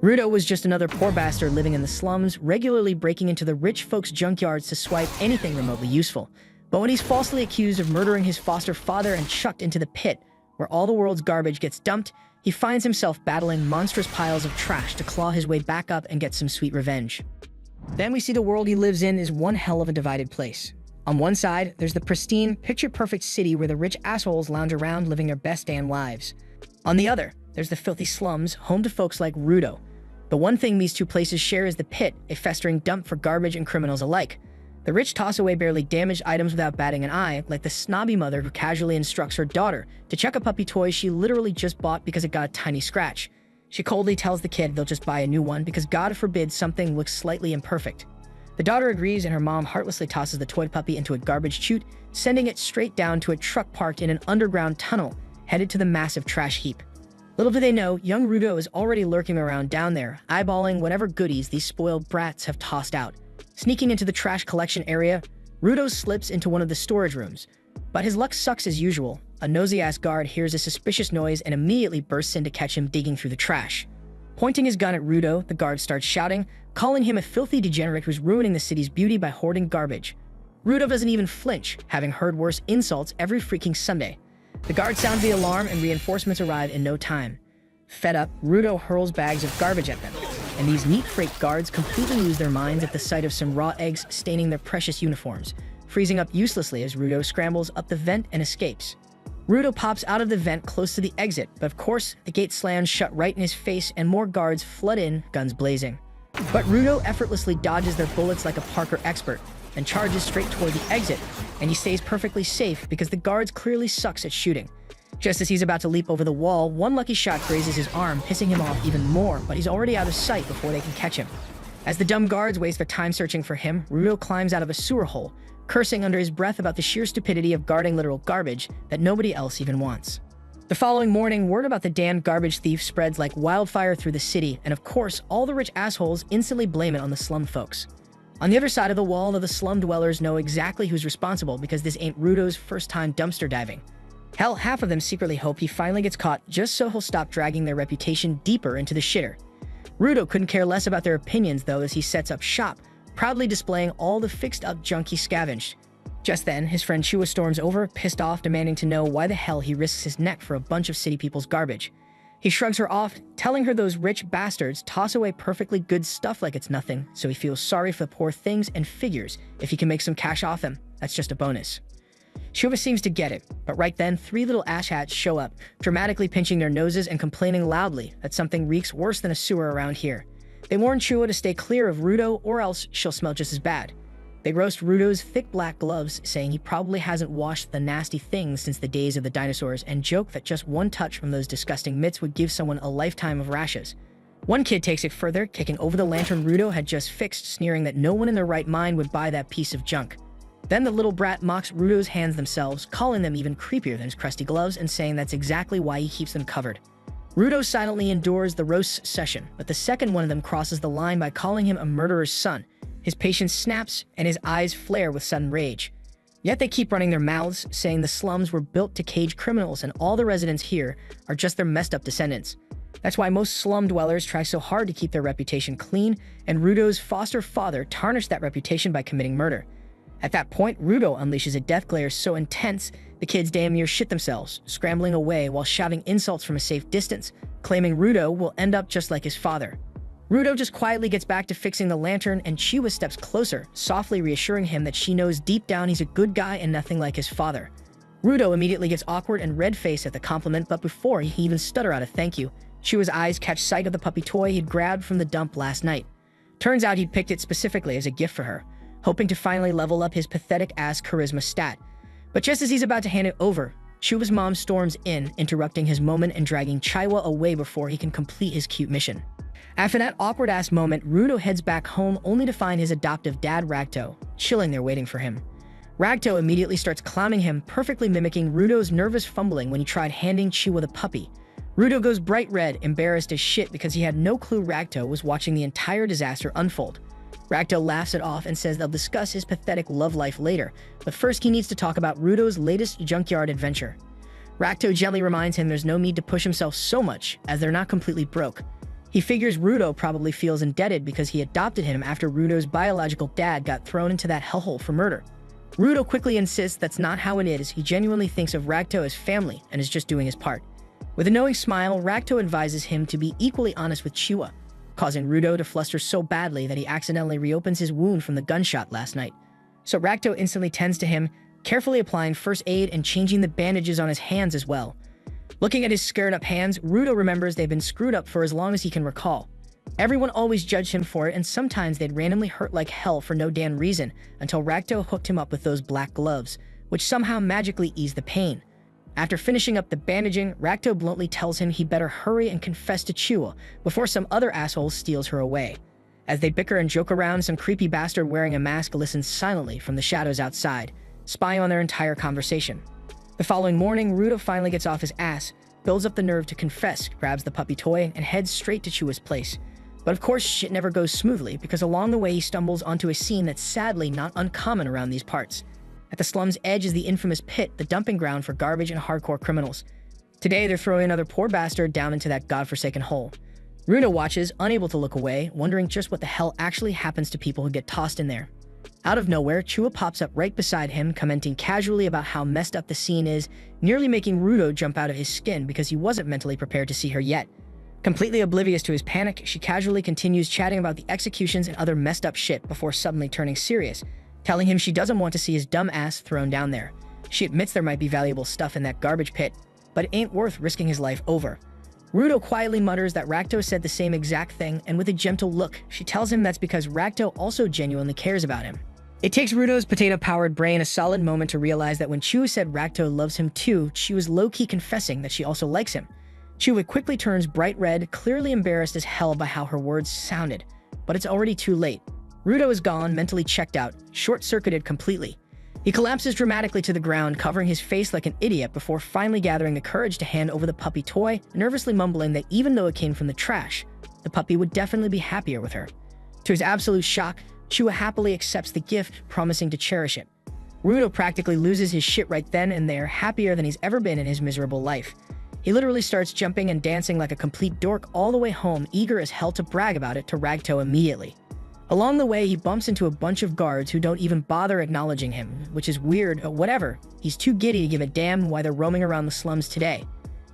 Rudo was just another poor bastard living in the slums, regularly breaking into the rich folks' junkyards to swipe anything remotely useful. But when he's falsely accused of murdering his foster father and chucked into the pit, where all the world's garbage gets dumped, he finds himself battling monstrous piles of trash to claw his way back up and get some sweet revenge. Then we see the world he lives in is one hell of a divided place. On one side, there's the pristine, picture-perfect city where the rich assholes lounge around living their best damn lives. On the other, there's the filthy slums, home to folks like Rudo. The one thing these two places share is the pit, a festering dump for garbage and criminals alike. The rich toss away barely damaged items without batting an eye, like the snobby mother who casually instructs her daughter to check a puppy toy she literally just bought because it got a tiny scratch. She coldly tells the kid they'll just buy a new one because God forbid something looks slightly imperfect. The daughter agrees, and her mom heartlessly tosses the toy puppy into a garbage chute, sending it straight down to a truck parked in an underground tunnel, headed to the massive trash heap. Little do they know, young Rudo is already lurking around down there, eyeballing whatever goodies these spoiled brats have tossed out. Sneaking into the trash collection area, Rudo slips into one of the storage rooms. But his luck sucks as usual. A nosy-ass guard hears a suspicious noise and immediately bursts in to catch him digging through the trash. Pointing his gun at Rudo, the guard starts shouting, calling him a filthy degenerate who's ruining the city's beauty by hoarding garbage. Rudo doesn't even flinch, having heard worse insults every freaking Sunday. The guard sounds the alarm and reinforcements arrive in no time. Fed up, Rudo hurls bags of garbage at them, and these neat freight guards completely lose their minds at the sight of some raw eggs staining their precious uniforms, freezing up uselessly as Rudo scrambles up the vent and escapes. Rudo pops out of the vent close to the exit, but of course, the gate slams shut right in his face and more guards flood in, guns blazing. But Rudo effortlessly dodges their bullets like a Parker expert and charges straight toward the exit, and he stays perfectly safe because the guards clearly sucks at shooting. Just as he's about to leap over the wall, one lucky shot grazes his arm, pissing him off even more, but he's already out of sight before they can catch him. As the dumb guards waste their time searching for him, Rudo climbs out of a sewer hole, cursing under his breath about the sheer stupidity of guarding literal garbage that nobody else even wants. The following morning, word about the damned garbage thief spreads like wildfire through the city, and of course, all the rich assholes instantly blame it on the slum folks. On the other side of the wall, the slum dwellers know exactly who's responsible because this ain't Rudo's first time dumpster diving. Hell, half of them secretly hope he finally gets caught just so he'll stop dragging their reputation deeper into the shitter. Rudo couldn't care less about their opinions though as he sets up shop, proudly displaying all the fixed-up junk he scavenged. Just then, his friend Chua storms over, pissed off, demanding to know why the hell he risks his neck for a bunch of city people's garbage. He shrugs her off, telling her those rich bastards toss away perfectly good stuff like it's nothing, so he feels sorry for the poor things and figures if he can make some cash off them, that's just a bonus. Chua seems to get it, but right then, three little asshats show up, dramatically pinching their noses and complaining loudly that something reeks worse than a sewer around here. They warn Chua to stay clear of Rudo or else she'll smell just as bad. They roast Rudo's thick black gloves, saying he probably hasn't washed the nasty things since the days of the dinosaurs, and joke that just one touch from those disgusting mitts would give someone a lifetime of rashes. One kid takes it further, kicking over the lantern Rudo had just fixed, sneering that no one in their right mind would buy that piece of junk. Then the little brat mocks Rudo's hands themselves, calling them even creepier than his crusty gloves and saying that's exactly why he keeps them covered. Rudo silently endures the roast session, but the second one of them crosses the line by calling him a murderer's son. His patience snaps, and his eyes flare with sudden rage. Yet they keep running their mouths, saying the slums were built to cage criminals and all the residents here are just their messed up descendants. That's why most slum dwellers try so hard to keep their reputation clean, and Rudo's foster father tarnished that reputation by committing murder. At that point, Rudo unleashes a death glare so intense, the kids damn near shit themselves, scrambling away while shouting insults from a safe distance, claiming Rudo will end up just like his father. Rudo just quietly gets back to fixing the lantern, and Chua steps closer, softly reassuring him that she knows deep down he's a good guy and nothing like his father. Rudo immediately gets awkward and red-faced at the compliment, but before he even stutter out a thank you, Chua's eyes catch sight of the puppy toy he'd grabbed from the dump last night. Turns out he'd picked it specifically as a gift for her, hoping to finally level up his pathetic-ass charisma stat. But just as he's about to hand it over, Chua's mom storms in, interrupting his moment and dragging Chaiwa away before he can complete his cute mission. After that awkward-ass moment, Rudo heads back home only to find his adoptive dad, Ragto, chilling there waiting for him. Ragto immediately starts clowning him, perfectly mimicking Rudo's nervous fumbling when he tried handing Chua the puppy. Rudo goes bright red, embarrassed as shit because he had no clue Ragto was watching the entire disaster unfold. Ragto laughs it off and says they'll discuss his pathetic love life later, but first he needs to talk about Rudo's latest junkyard adventure. Ragto gently reminds him there's no need to push himself so much, as they're not completely broke. He figures Rudo probably feels indebted because he adopted him after Rudo's biological dad got thrown into that hellhole for murder. Rudo quickly insists that's not how it is. He genuinely thinks of Racto as family and is just doing his part. With a knowing smile, Racto advises him to be equally honest with Chua, causing Rudo to fluster so badly that he accidentally reopens his wound from the gunshot last night. So Racto instantly tends to him, carefully applying first aid and changing the bandages on his hands as well. Looking at his scared-up hands, Rudo remembers they've been screwed up for as long as he can recall. Everyone always judged him for it, and sometimes they'd randomly hurt like hell for no damn reason until Racto hooked him up with those black gloves, which somehow magically eased the pain. After finishing up the bandaging, Racto bluntly tells him he better hurry and confess to Chua before some other asshole steals her away. As they bicker and joke around, some creepy bastard wearing a mask listens silently from the shadows outside, spying on their entire conversation. The following morning, Rudo finally gets off his ass, builds up the nerve to confess, grabs the puppy toy, and heads straight to Chua's place. But of course, shit never goes smoothly, because along the way he stumbles onto a scene that's sadly not uncommon around these parts. At the slum's edge is the infamous pit, the dumping ground for garbage and hardcore criminals. Today, they're throwing another poor bastard down into that godforsaken hole. Rudo watches, unable to look away, wondering just what the hell actually happens to people who get tossed in there. Out of nowhere, Chua pops up right beside him, commenting casually about how messed up the scene is, nearly making Rudo jump out of his skin because he wasn't mentally prepared to see her yet. Completely oblivious to his panic, she casually continues chatting about the executions and other messed up shit before suddenly turning serious, telling him she doesn't want to see his dumb ass thrown down there. She admits there might be valuable stuff in that garbage pit, but it ain't worth risking his life over. Rudo quietly mutters that Racto said the same exact thing, and with a gentle look, she tells him that's because Racto also genuinely cares about him. It takes Rudo's potato-powered brain a solid moment to realize that when Chua said Racto loves him too, she was low-key confessing that she also likes him. Chua quickly turns bright red, clearly embarrassed as hell by how her words sounded. But it's already too late. Rudo is gone, mentally checked out, short-circuited completely. He collapses dramatically to the ground, covering his face like an idiot before finally gathering the courage to hand over the puppy toy, nervously mumbling that even though it came from the trash, the puppy would definitely be happier with her. To his absolute shock, Chua happily accepts the gift, promising to cherish it. Rudo practically loses his shit right then and there, happier than he's ever been in his miserable life. He literally starts jumping and dancing like a complete dork all the way home, eager as hell to brag about it to Racto immediately. Along the way, he bumps into a bunch of guards who don't even bother acknowledging him, which is weird, but whatever. He's too giddy to give a damn why they're roaming around the slums today.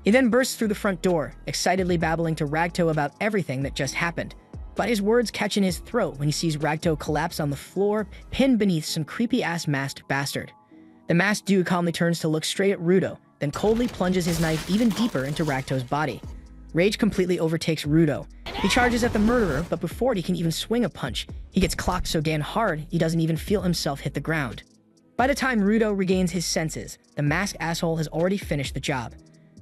He then bursts through the front door, excitedly babbling to Racto about everything that just happened. But his words catch in his throat when he sees Racto collapse on the floor, pinned beneath some creepy-ass masked bastard. The masked dude calmly turns to look straight at Rudo, then coldly plunges his knife even deeper into Racto's body. Rage completely overtakes Rudo. He charges at the murderer, but before he can even swing a punch, he gets clocked so damn hard he doesn't even feel himself hit the ground. By the time Rudo regains his senses, the masked asshole has already finished the job.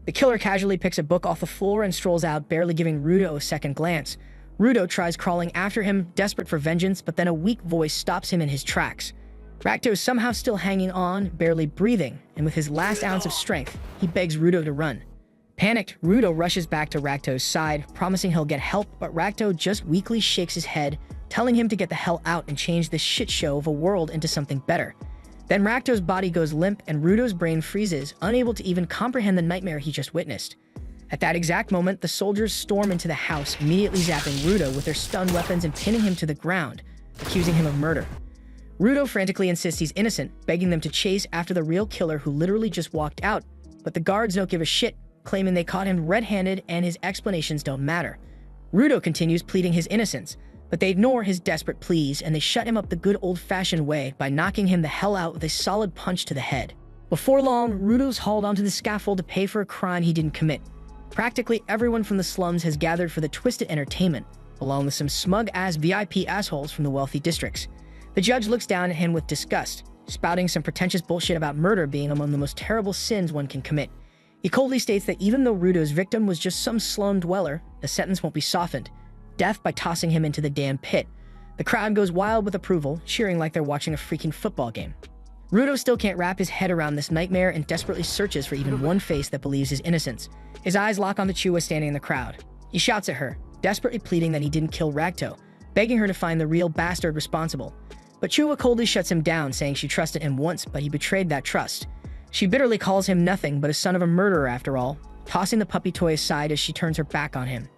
The killer casually picks a book off the floor and strolls out, barely giving Rudo a second glance. Rudo tries crawling after him, desperate for vengeance, but then a weak voice stops him in his tracks. Racto is somehow still hanging on, barely breathing, and with his last ounce of strength, he begs Rudo to run. Panicked, Rudo rushes back to Racto's side, promising he'll get help, but Racto just weakly shakes his head, telling him to get the hell out and change this shit show of a world into something better. Then Racto's body goes limp and Rudo's brain freezes, unable to even comprehend the nightmare he just witnessed. At that exact moment, the soldiers storm into the house, immediately zapping Rudo with their stun weapons and pinning him to the ground, accusing him of murder. Rudo frantically insists he's innocent, begging them to chase after the real killer who literally just walked out, but the guards don't give a shit, claiming they caught him red-handed and his explanations don't matter. Rudo continues pleading his innocence, but they ignore his desperate pleas and they shut him up the good old-fashioned way by knocking him the hell out with a solid punch to the head. Before long, Rudo's hauled onto the scaffold to pay for a crime he didn't commit. Practically everyone from the slums has gathered for the twisted entertainment, along with some smug-ass VIP assholes from the wealthy districts. The judge looks down at him with disgust, spouting some pretentious bullshit about murder being among the most terrible sins one can commit. He coldly states that even though Rudo's victim was just some slum dweller, the sentence won't be softened. Death by tossing him into the damn pit. The crowd goes wild with approval, cheering like they're watching a freaking football game. Rudo still can't wrap his head around this nightmare and desperately searches for even one face that believes his innocence. His eyes lock onto Chua standing in the crowd. He shouts at her, desperately pleading that he didn't kill Racto, begging her to find the real bastard responsible. But Chua coldly shuts him down, saying she trusted him once, but he betrayed that trust. She bitterly calls him nothing but a son of a murderer after all, tossing the puppy toy aside as she turns her back on him.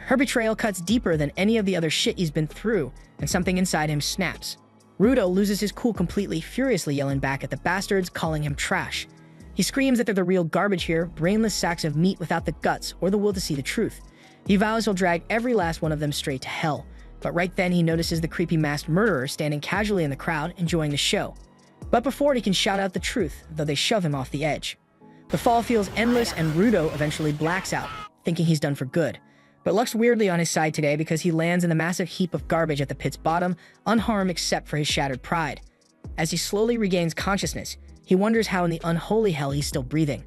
Her betrayal cuts deeper than any of the other shit he's been through, and something inside him snaps. Rudo loses his cool completely, furiously yelling back at the bastards, calling him trash. He screams that they're the real garbage here, brainless sacks of meat without the guts or the will to see the truth. He vows he'll drag every last one of them straight to hell. But right then he notices the creepy masked murderer standing casually in the crowd, enjoying the show. But before he can shout out the truth, though they shove him off the edge. The fall feels endless and Rudo eventually blacks out, thinking he's done for good. But luck's weirdly on his side today because he lands in the massive heap of garbage at the pit's bottom, unharmed except for his shattered pride. As he slowly regains consciousness, he wonders how in the unholy hell he's still breathing.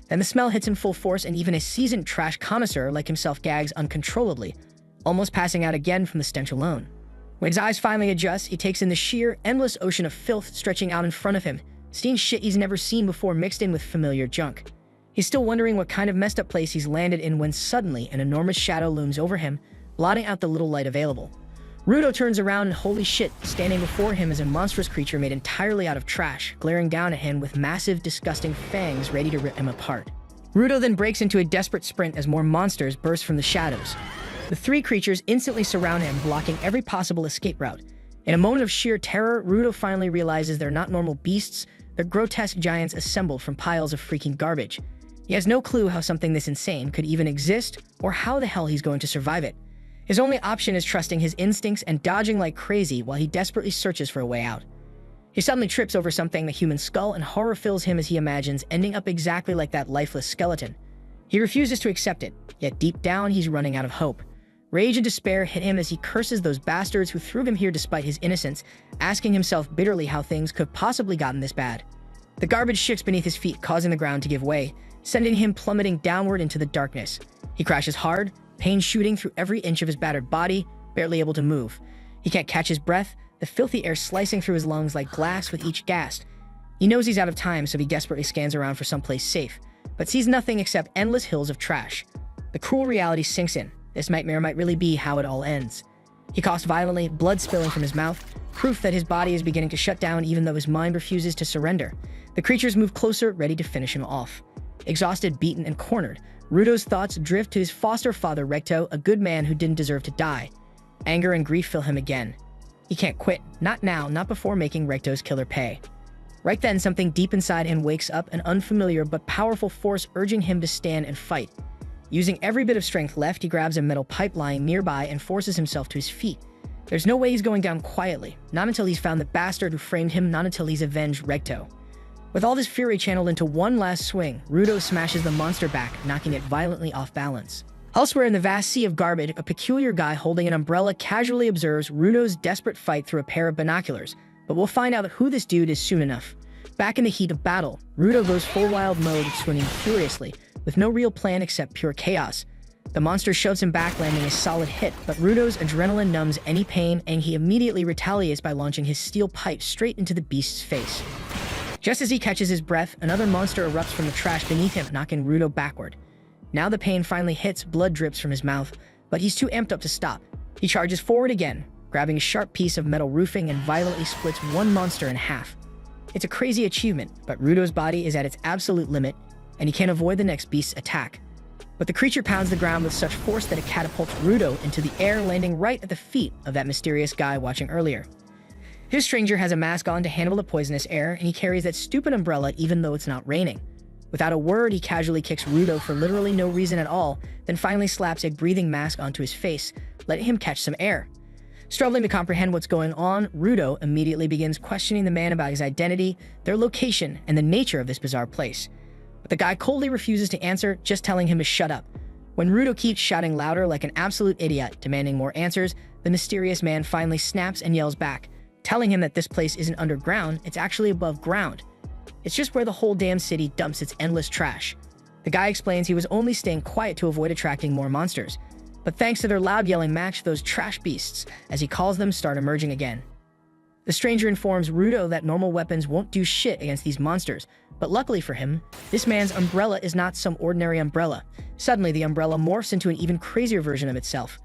Then the smell hits him full force and even a seasoned trash connoisseur like himself gags uncontrollably, almost passing out again from the stench alone. When his eyes finally adjust, he takes in the sheer, endless ocean of filth stretching out in front of him, seeing shit he's never seen before mixed in with familiar junk. He's still wondering what kind of messed up place he's landed in when suddenly an enormous shadow looms over him, blotting out the little light available. Rudo turns around and holy shit, standing before him is a monstrous creature made entirely out of trash, glaring down at him with massive, disgusting fangs ready to rip him apart. Rudo then breaks into a desperate sprint as more monsters burst from the shadows. The three creatures instantly surround him, blocking every possible escape route. In a moment of sheer terror, Rudo finally realizes they're not normal beasts, they're grotesque giants assembled from piles of freaking garbage. He has no clue how something this insane could even exist, or how the hell he's going to survive it. His only option is trusting his instincts and dodging like crazy while he desperately searches for a way out. He suddenly trips over something, the human skull, and horror fills him as he imagines ending up exactly like that lifeless skeleton. He refuses to accept it, yet deep down he's running out of hope. Rage and despair hit him as he curses those bastards who threw him here despite his innocence, asking himself bitterly how things could have possibly gotten this bad. The garbage shifts beneath his feet, causing the ground to give way, sending him plummeting downward into the darkness. He crashes hard, pain shooting through every inch of his battered body, barely able to move. He can't catch his breath, the filthy air slicing through his lungs like glass with each gasp. He knows he's out of time, so he desperately scans around for someplace safe, but sees nothing except endless hills of trash. The cruel reality sinks in. This nightmare might really be how it all ends. He coughs violently, blood spilling from his mouth, proof that his body is beginning to shut down even though his mind refuses to surrender. The creatures move closer, ready to finish him off. Exhausted, beaten, and cornered, Rudo's thoughts drift to his foster father Recto, a good man who didn't deserve to die. Anger and grief fill him again. He can't quit, not now, not before making Recto's killer pay. Right then, something deep inside him wakes up, an unfamiliar but powerful force urging him to stand and fight. Using every bit of strength left, he grabs a metal pipe lying nearby and forces himself to his feet. There's no way he's going down quietly, not until he's found the bastard who framed him, not until he's avenged Recto. With all this fury channeled into one last swing, Rudo smashes the monster back, knocking it violently off balance. Elsewhere in the vast sea of garbage, a peculiar guy holding an umbrella casually observes Rudo's desperate fight through a pair of binoculars, but we'll find out who this dude is soon enough. Back in the heat of battle, Rudo goes full wild mode, swinging furiously, with no real plan except pure chaos. The monster shoves him back, landing a solid hit, but Rudo's adrenaline numbs any pain, and he immediately retaliates by launching his steel pipe straight into the beast's face. Just as he catches his breath, another monster erupts from the trash beneath him, knocking Rudo backward. Now the pain finally hits, blood drips from his mouth, but he's too amped up to stop. He charges forward again, grabbing a sharp piece of metal roofing and violently splits one monster in half. It's a crazy achievement, but Rudo's body is at its absolute limit, and he can't avoid the next beast's attack. But the creature pounds the ground with such force that it catapults Rudo into the air, landing right at the feet of that mysterious guy watching earlier. His stranger has a mask on to handle the poisonous air, and he carries that stupid umbrella even though it's not raining. Without a word, he casually kicks Rudo for literally no reason at all, then finally slaps a breathing mask onto his face, letting him catch some air. Struggling to comprehend what's going on, Rudo immediately begins questioning the man about his identity, their location, and the nature of this bizarre place. But the guy coldly refuses to answer, just telling him to shut up. When Rudo keeps shouting louder like an absolute idiot, demanding more answers, the mysterious man finally snaps and yells back, telling him that this place isn't underground, it's actually above ground. It's just where the whole damn city dumps its endless trash. The guy explains he was only staying quiet to avoid attracting more monsters, but thanks to their loud yelling match, those trash beasts, as he calls them, start emerging again. The stranger informs Rudo that normal weapons won't do shit against these monsters, but luckily for him, this man's umbrella is not some ordinary umbrella. Suddenly, the umbrella morphs into an even crazier version of itself.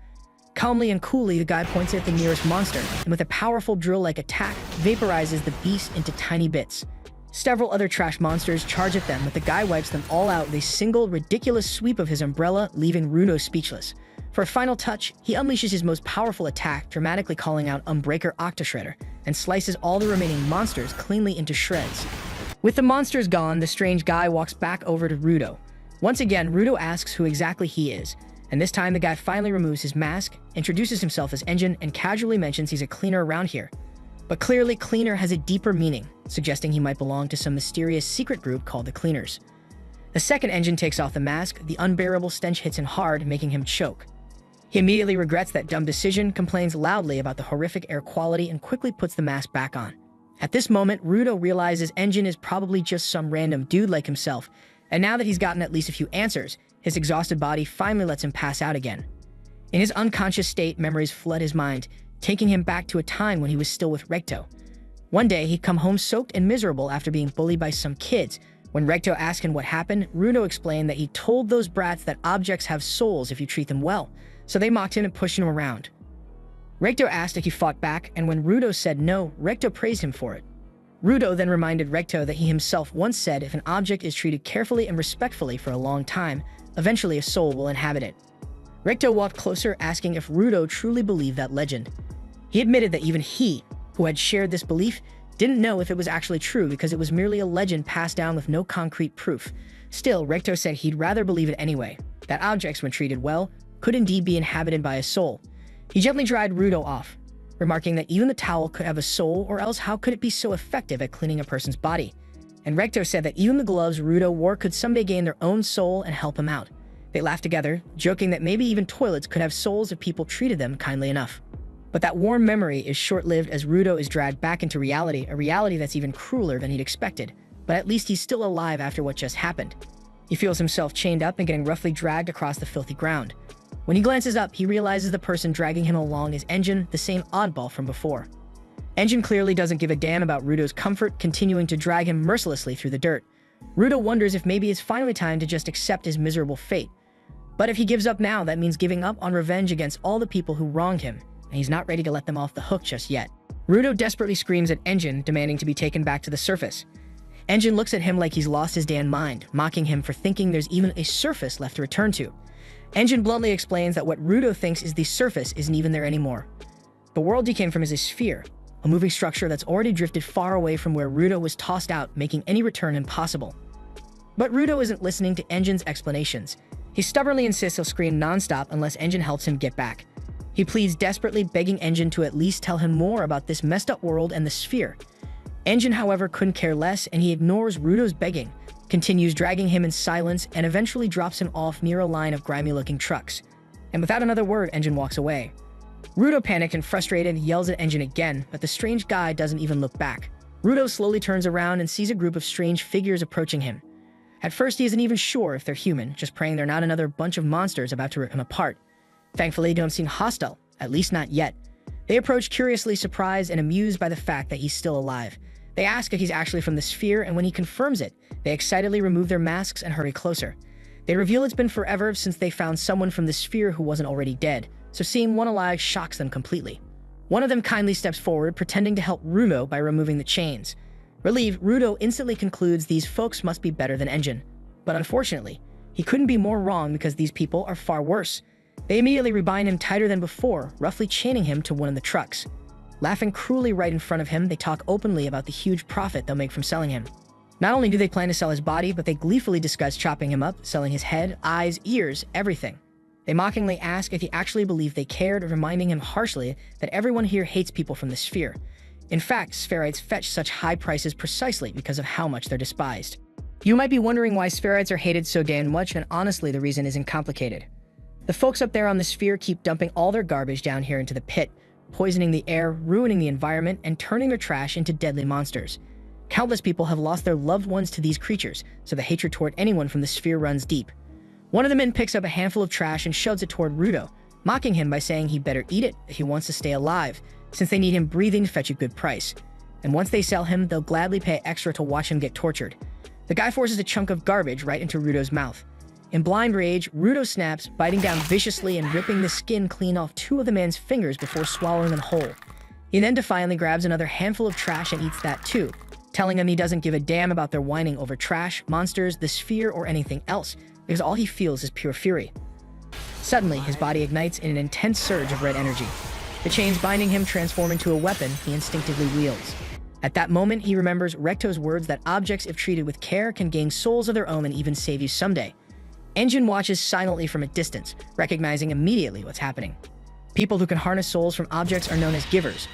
Calmly and coolly, the guy points at the nearest monster, and with a powerful drill-like attack, vaporizes the beast into tiny bits. Several other trash monsters charge at them, but the guy wipes them all out with a single, ridiculous sweep of his umbrella, leaving Rudo speechless. For a final touch, he unleashes his most powerful attack, dramatically calling out Unbreaker Octashredder, and slices all the remaining monsters cleanly into shreds. With the monsters gone, the strange guy walks back over to Rudo. Once again, Rudo asks who exactly he is, and this time the guy finally removes his mask, introduces himself as Engine, and casually mentions he's a cleaner around here. But clearly, cleaner has a deeper meaning, suggesting he might belong to some mysterious secret group called the Cleaners. The second Engine takes off the mask, the unbearable stench hits him hard, making him choke. He immediately regrets that dumb decision, complains loudly about the horrific air quality, and quickly puts the mask back on. At this moment, Rudo realizes Engine is probably just some random dude like himself, and now that he's gotten at least a few answers, his exhausted body finally lets him pass out again. In his unconscious state, memories flood his mind, taking him back to a time when he was still with Recto. One day, he'd come home soaked and miserable after being bullied by some kids. When Recto asked him what happened, Rudo explained that he told those brats that objects have souls if you treat them well, so they mocked him and pushed him around. Recto asked if he fought back, and when Rudo said no, Recto praised him for it. Rudo then reminded Recto that he himself once said if an object is treated carefully and respectfully for a long time, eventually a soul will inhabit it. Recto walked closer, asking if Rudo truly believed that legend. He admitted that even he, who had shared this belief, didn't know if it was actually true because it was merely a legend passed down with no concrete proof. Still, Recto said he'd rather believe it anyway, that objects, when treated well, could indeed be inhabited by a soul. He gently dried Rudo off, remarking that even the towel could have a soul, or else how could it be so effective at cleaning a person's body? And Recto said that even the gloves Rudo wore could someday gain their own soul and help him out. They laughed together, joking that maybe even toilets could have souls if people treated them kindly enough. But that warm memory is short-lived as Rudo is dragged back into reality, a reality that's even crueler than he'd expected. But at least he's still alive after what just happened. He feels himself chained up and getting roughly dragged across the filthy ground. When he glances up, he realizes the person dragging him along is Engine, the same oddball from before. Engine clearly doesn't give a damn about Rudo's comfort, continuing to drag him mercilessly through the dirt. Rudo wonders if maybe it's finally time to just accept his miserable fate. But if he gives up now, that means giving up on revenge against all the people who wronged him, and he's not ready to let them off the hook just yet. Rudo desperately screams at Engine, demanding to be taken back to the surface. Engine looks at him like he's lost his damn mind, mocking him for thinking there's even a surface left to return to. Engine bluntly explains that what Rudo thinks is the surface isn't even there anymore. The world he came from is a sphere, a moving structure that's already drifted far away from where Rudo was tossed out, making any return impossible. But Rudo isn't listening to Engine's explanations. He stubbornly insists he'll scream nonstop unless Engine helps him get back. He pleads desperately, begging Engine to at least tell him more about this messed up world and the sphere. Engine, however, couldn't care less, and he ignores Rudo's begging, continues dragging him in silence, and eventually drops him off near a line of grimy-looking trucks. And without another word, Engine walks away. Rudo, panicked and frustrated, yells at Engine again, but the strange guy doesn't even look back. Rudo slowly turns around and sees a group of strange figures approaching him. At first, he isn't even sure if they're human, just praying they're not another bunch of monsters about to rip him apart. Thankfully, they don't seem hostile, at least not yet. They approach curiously, surprised and amused by the fact that he's still alive. They ask if he's actually from the sphere, and when he confirms it, they excitedly remove their masks and hurry closer. They reveal it's been forever since they found someone from the sphere who wasn't already dead, so seeing one alive shocks them completely. One of them kindly steps forward, pretending to help Rudo by removing the chains. Relieved, Rudo instantly concludes these folks must be better than Engine. But unfortunately, he couldn't be more wrong because these people are far worse. They immediately rebind him tighter than before, roughly chaining him to one of the trucks. Laughing cruelly right in front of him, they talk openly about the huge profit they'll make from selling him. Not only do they plan to sell his body, but they gleefully discuss chopping him up, selling his head, eyes, ears, everything. They mockingly ask if he actually believed they cared, reminding him harshly that everyone here hates people from the sphere. In fact, spherites fetch such high prices precisely because of how much they're despised. You might be wondering why spherites are hated so damn much, and honestly, the reason isn't complicated. The folks up there on the sphere keep dumping all their garbage down here into the pit, poisoning the air, ruining the environment, and turning their trash into deadly monsters. Countless people have lost their loved ones to these creatures, so the hatred toward anyone from the sphere runs deep. One of the men picks up a handful of trash and shoves it toward Rudo, mocking him by saying he better eat it if he wants to stay alive, since they need him breathing to fetch a good price. And once they sell him, they'll gladly pay extra to watch him get tortured. The guy forces a chunk of garbage right into Rudo's mouth. In blind rage, Rudo snaps, biting down viciously and ripping the skin clean off two of the man's fingers before swallowing them whole. He then defiantly grabs another handful of trash and eats that too, telling them he doesn't give a damn about their whining over trash, monsters, the sphere, or anything else, because all he feels is pure fury. Suddenly, his body ignites in an intense surge of red energy. The chains binding him transform into a weapon he instinctively wields. At that moment, he remembers Recto's words that objects, if treated with care, can gain souls of their own and even save you someday. Engine watches silently from a distance, recognizing immediately what's happening. People who can harness souls from objects are known as givers.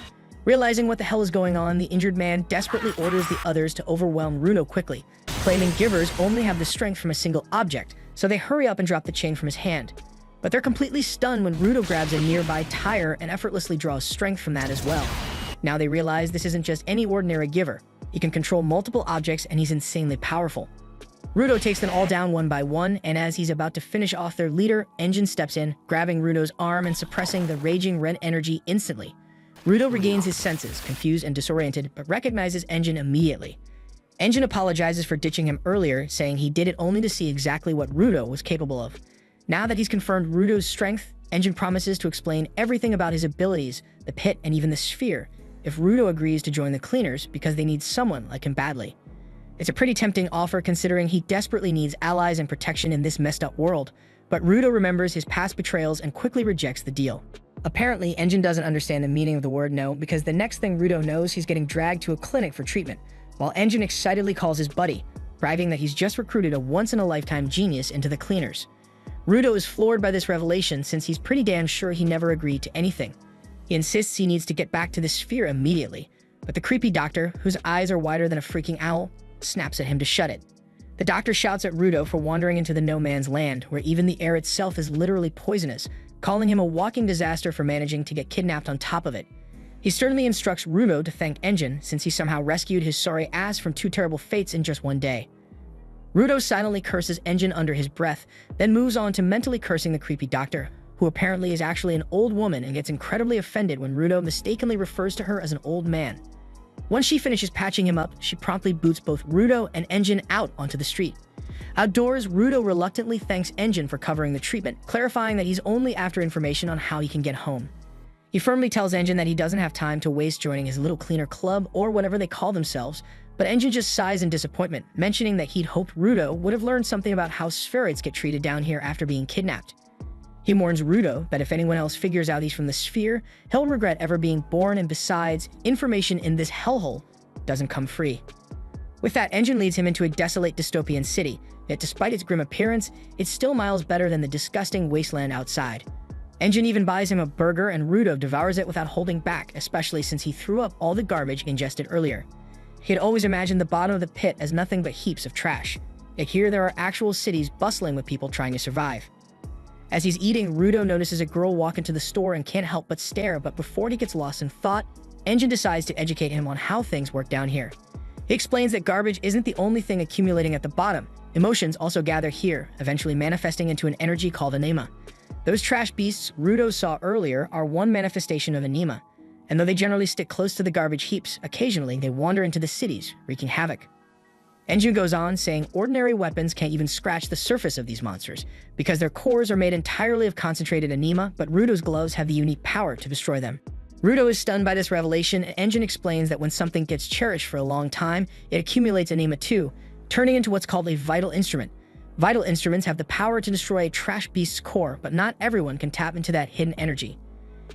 Realizing what the hell is going on, the injured man desperately orders the others to overwhelm Rudo quickly, claiming givers only have the strength from a single object, so they hurry up and drop the chain from his hand. But they're completely stunned when Rudo grabs a nearby tire and effortlessly draws strength from that as well. Now they realize this isn't just any ordinary giver. He can control multiple objects and he's insanely powerful. Rudo takes them all down one by one, and as he's about to finish off their leader, Engine steps in, grabbing Rudo's arm and suppressing the raging red energy instantly. Rudo regains his senses, confused and disoriented, but recognizes Engine immediately. Engine apologizes for ditching him earlier, saying he did it only to see exactly what Rudo was capable of. Now that he's confirmed Rudo's strength, Engine promises to explain everything about his abilities, the pit, and even the sphere, if Rudo agrees to join the cleaners because they need someone like him badly. It's a pretty tempting offer considering he desperately needs allies and protection in this messed up world, but Rudo remembers his past betrayals and quickly rejects the deal. Apparently, Engine doesn't understand the meaning of the word no, because the next thing Rudo knows, he's getting dragged to a clinic for treatment, while Engine excitedly calls his buddy, bragging that he's just recruited a once-in-a-lifetime genius into the cleaners. Rudo is floored by this revelation since he's pretty damn sure he never agreed to anything. He insists he needs to get back to the sphere immediately, but the creepy doctor, whose eyes are wider than a freaking owl, snaps at him to shut it. The doctor shouts at Rudo for wandering into the no man's land, where even the air itself is literally poisonous, calling him a walking disaster for managing to get kidnapped on top of it. He sternly instructs Rudo to thank Engine since he somehow rescued his sorry ass from two terrible fates in just one day. Rudo silently curses Engine under his breath, then moves on to mentally cursing the creepy doctor, who apparently is actually an old woman and gets incredibly offended when Rudo mistakenly refers to her as an old man. Once she finishes patching him up, she promptly boots both Rudo and Engine out onto the street. Outdoors, Rudo reluctantly thanks Engine for covering the treatment, clarifying that he's only after information on how he can get home. He firmly tells Engine that he doesn't have time to waste joining his little cleaner club or whatever they call themselves, but Engine just sighs in disappointment, mentioning that he'd hoped Rudo would have learned something about how spheroids get treated down here after being kidnapped. He warns Rudo that if anyone else figures out he's from the sphere, he'll regret ever being born, and besides, information in this hellhole doesn't come free. With that, Engine leads him into a desolate dystopian city, yet despite its grim appearance, it's still miles better than the disgusting wasteland outside. Engine even buys him a burger and Rudo devours it without holding back, especially since he threw up all the garbage ingested earlier. He had always imagined the bottom of the pit as nothing but heaps of trash, yet here there are actual cities bustling with people trying to survive. As he's eating, Rudo notices a girl walk into the store and can't help but stare, but before he gets lost in thought, Engine decides to educate him on how things work down here. He explains that garbage isn't the only thing accumulating at the bottom. Emotions also gather here, eventually manifesting into an energy called anima. Those trash beasts Rudo saw earlier are one manifestation of anima, and though they generally stick close to the garbage heaps, occasionally they wander into the cities, wreaking havoc. Engine goes on, saying ordinary weapons can't even scratch the surface of these monsters, because their cores are made entirely of concentrated anima, but Rudo's gloves have the unique power to destroy them. Rudo is stunned by this revelation, and Engine explains that when something gets cherished for a long time, it accumulates anima too, turning into what's called a vital instrument. Vital instruments have the power to destroy a trash beast's core, but not everyone can tap into that hidden energy.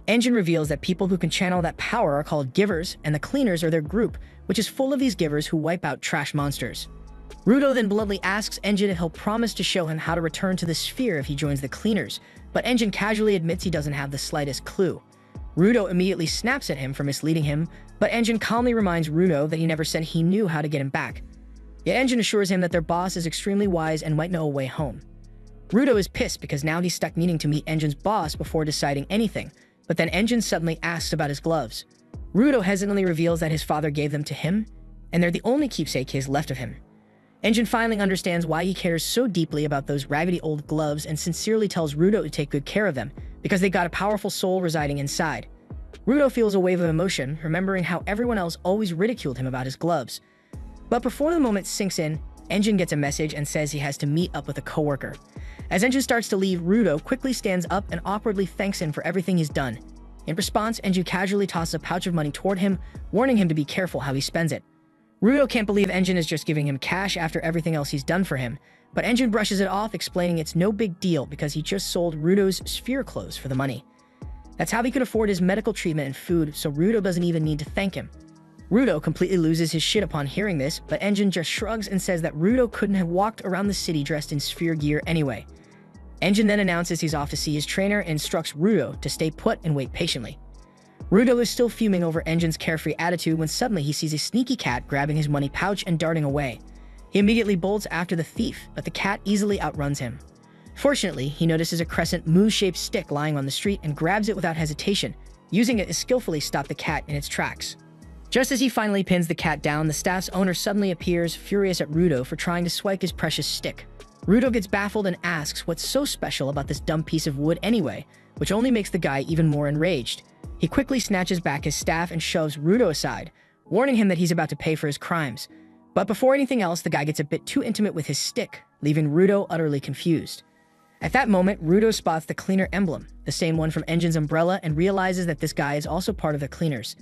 Engine reveals that people who can channel that power are called givers, and the cleaners are their group, which is full of these givers who wipe out trash monsters. Rudo then bluntly asks Engine if he'll promise to show him how to return to the sphere if he joins the cleaners, but Engine casually admits he doesn't have the slightest clue. Rudo immediately snaps at him for misleading him, but Engine calmly reminds Rudo that he never said he knew how to get him back. Yet Engine assures him that their boss is extremely wise and might know a way home. Rudo is pissed because now he's stuck needing to meet Engine's boss before deciding anything, but then Engine suddenly asks about his gloves. Rudo hesitantly reveals that his father gave them to him, and they're the only keepsake he has left of him. Engine finally understands why he cares so deeply about those raggedy old gloves and sincerely tells Rudo to take good care of them, because they got a powerful soul residing inside. Rudo feels a wave of emotion, remembering how everyone else always ridiculed him about his gloves. But before the moment sinks in, Engine gets a message and says he has to meet up with a coworker. As Engine starts to leave, Rudo quickly stands up and awkwardly thanks him for everything he's done. In response, Engine casually tosses a pouch of money toward him, warning him to be careful how he spends it. Rudo can't believe Engine is just giving him cash after everything else he's done for him, but Engine brushes it off, explaining it's no big deal because he just sold Rudo's sphere clothes for the money. That's how he could afford his medical treatment and food, so Rudo doesn't even need to thank him. Rudo completely loses his shit upon hearing this, but Engine just shrugs and says that Rudo couldn't have walked around the city dressed in sphere gear anyway. Engine then announces he's off to see his trainer and instructs Rudo to stay put and wait patiently. Rudo is still fuming over Engine's carefree attitude when suddenly he sees a sneaky cat grabbing his money pouch and darting away. He immediately bolts after the thief, but the cat easily outruns him. Fortunately, he notices a crescent moon-shaped stick lying on the street and grabs it without hesitation, using it to skillfully stop the cat in its tracks. Just as he finally pins the cat down, the staff's owner suddenly appears, furious at Rudo for trying to swipe his precious stick. Rudo gets baffled and asks what's so special about this dumb piece of wood anyway, which only makes the guy even more enraged. He quickly snatches back his staff and shoves Rudo aside, warning him that he's about to pay for his crimes. But before anything else, the guy gets a bit too intimate with his stick, leaving Rudo utterly confused. At that moment, Rudo spots the cleaner emblem, the same one from Engine's umbrella, and realizes that this guy is also part of the cleaners.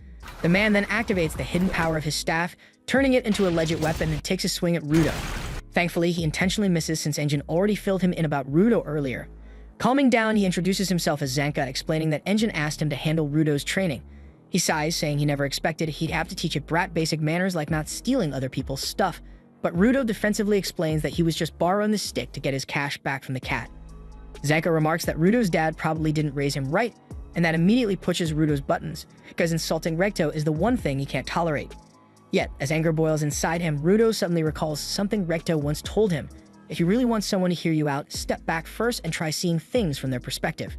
The man then activates the hidden power of his staff, turning it into a legit weapon, and takes a swing at Rudo. Thankfully, he intentionally misses since Engine already filled him in about Rudo earlier. Calming down, he introduces himself as Zanka, explaining that Engine asked him to handle Rudo's training. He sighs, saying he never expected he'd have to teach a brat basic manners like not stealing other people's stuff, but Rudo defensively explains that he was just borrowing the stick to get his cash back from the cat. Zanka remarks that Rudo's dad probably didn't raise him right, and that immediately pushes Rudo's buttons, because insulting Recto is the one thing he can't tolerate. Yet, as anger boils inside him, Rudo suddenly recalls something Recto once told him. If you really want someone to hear you out, step back first and try seeing things from their perspective.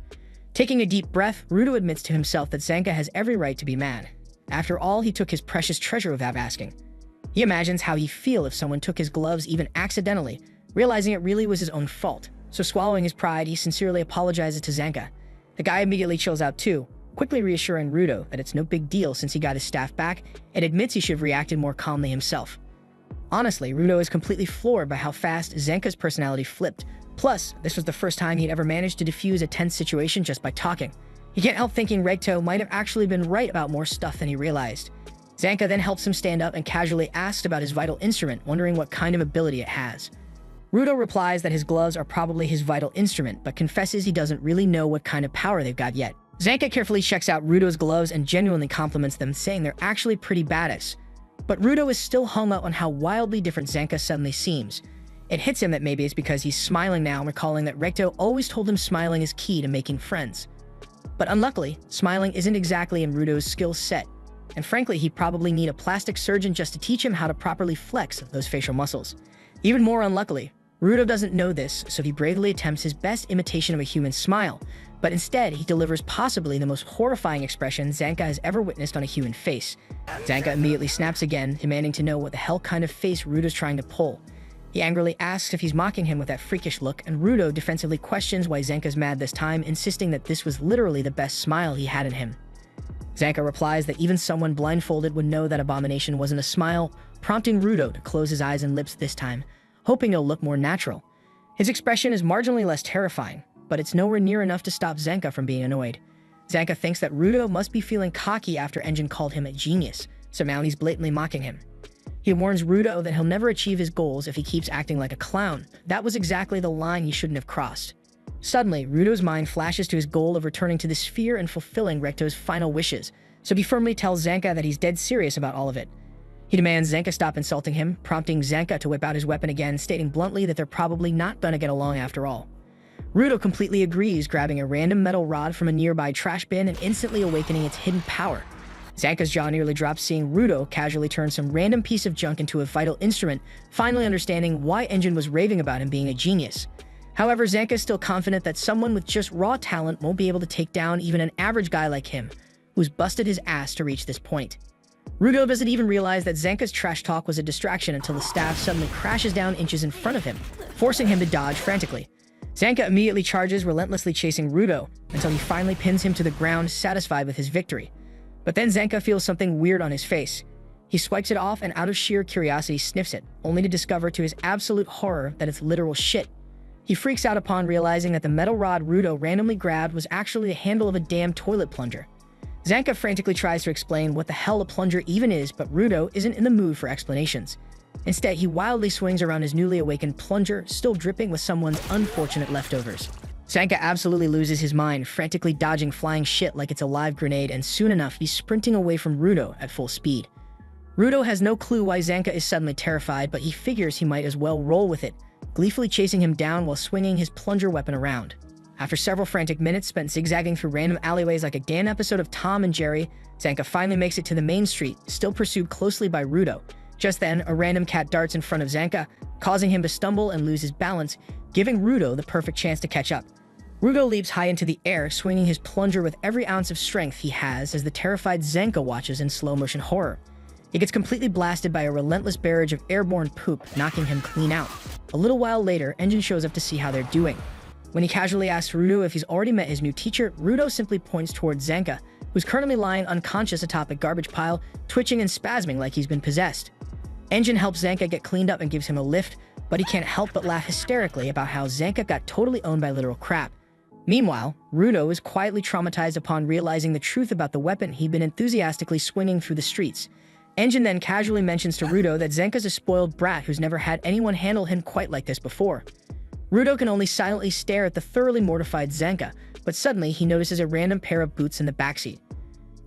Taking a deep breath, Rudo admits to himself that Zanka has every right to be mad. After all, he took his precious treasure without asking. He imagines how he'd feel if someone took his gloves even accidentally, realizing it really was his own fault. So swallowing his pride, he sincerely apologizes to Zanka. The guy immediately chills out too, quickly reassuring Rudo that it's no big deal since he got his staff back, and admits he should have reacted more calmly himself. Honestly, Rudo is completely floored by how fast Zanka's personality flipped. Plus, this was the first time he'd ever managed to defuse a tense situation just by talking. He can't help thinking Recto might have actually been right about more stuff than he realized. Zanka then helps him stand up and casually asks about his vital instrument, wondering what kind of ability it has. Rudo replies that his gloves are probably his vital instrument, but confesses he doesn't really know what kind of power they've got yet. Zanka carefully checks out Rudo's gloves and genuinely compliments them, saying they're actually pretty badass. But Rudo is still hung up on how wildly different Zanka suddenly seems. It hits him that maybe it's because he's smiling now, recalling that Recto always told him smiling is key to making friends. But unluckily, smiling isn't exactly in Rudo's skill set, and frankly, he'd probably need a plastic surgeon just to teach him how to properly flex those facial muscles. Even more unluckily, Rudo doesn't know this, so he bravely attempts his best imitation of a human smile, but instead he delivers possibly the most horrifying expression Zanka has ever witnessed on a human face. Zanka immediately snaps again, demanding to know what the hell kind of face Rudo's trying to pull. He angrily asks if he's mocking him with that freakish look, and Rudo defensively questions why Zanka's mad this time, insisting that this was literally the best smile he had in him. Zanka replies that even someone blindfolded would know that abomination wasn't a smile, prompting Rudo to close his eyes and lips this time, hoping it'll look more natural. His expression is marginally less terrifying, but it's nowhere near enough to stop Zanka from being annoyed. Zanka thinks that Rudo must be feeling cocky after Engine called him a genius, so now he's blatantly mocking him. He warns Rudo that he'll never achieve his goals if he keeps acting like a clown. That was exactly the line he shouldn't have crossed. Suddenly, Rudo's mind flashes to his goal of returning to the sphere and fulfilling Recto's final wishes, so he firmly tells Zanka that he's dead serious about all of it. He demands Zanka stop insulting him, prompting Zanka to whip out his weapon again, stating bluntly that they're probably not gonna get along after all. Rudo completely agrees, grabbing a random metal rod from a nearby trash bin and instantly awakening its hidden power. Zanka's jaw nearly drops, seeing Rudo casually turn some random piece of junk into a vital instrument, finally understanding why Engine was raving about him being a genius. However, Zanka is still confident that someone with just raw talent won't be able to take down even an average guy like him, who's busted his ass to reach this point. Rudo doesn't even realize that Zanka's trash talk was a distraction until the staff suddenly crashes down inches in front of him, forcing him to dodge frantically. Zanka immediately charges, relentlessly chasing Rudo, until he finally pins him to the ground, satisfied with his victory. But then Zanka feels something weird on his face. He swipes it off and out of sheer curiosity sniffs it, only to discover to his absolute horror that it's literal shit. He freaks out upon realizing that the metal rod Rudo randomly grabbed was actually the handle of a damn toilet plunger. Zanka frantically tries to explain what the hell a plunger even is, but Rudo isn't in the mood for explanations. Instead, he wildly swings around his newly awakened plunger, still dripping with someone's unfortunate leftovers. Zanka absolutely loses his mind, frantically dodging flying shit like it's a live grenade, and soon enough, he's sprinting away from Rudo at full speed. Rudo has no clue why Zanka is suddenly terrified, but he figures he might as well roll with it, gleefully chasing him down while swinging his plunger weapon around. After several frantic minutes spent zigzagging through random alleyways like a damn episode of Tom and Jerry, Zanka finally makes it to the main street, still pursued closely by Rudo. Just then, a random cat darts in front of Zanka, causing him to stumble and lose his balance, giving Rudo the perfect chance to catch up. Rudo leaps high into the air, swinging his plunger with every ounce of strength he has as the terrified Zanka watches in slow-motion horror. He gets completely blasted by a relentless barrage of airborne poop, knocking him clean out. A little while later, Engine shows up to see how they're doing. When he casually asks Rudo if he's already met his new teacher, Rudo simply points towards Zanka, who's currently lying unconscious atop a garbage pile, twitching and spasming like he's been possessed. Engine helps Zanka get cleaned up and gives him a lift, but he can't help but laugh hysterically about how Zanka got totally owned by literal crap. Meanwhile, Rudo is quietly traumatized upon realizing the truth about the weapon he'd been enthusiastically swinging through the streets. Engine then casually mentions to Rudo that Zanka's a spoiled brat who's never had anyone handle him quite like this before. Rudo can only silently stare at the thoroughly mortified Zanka, but suddenly he notices a random pair of boots in the backseat.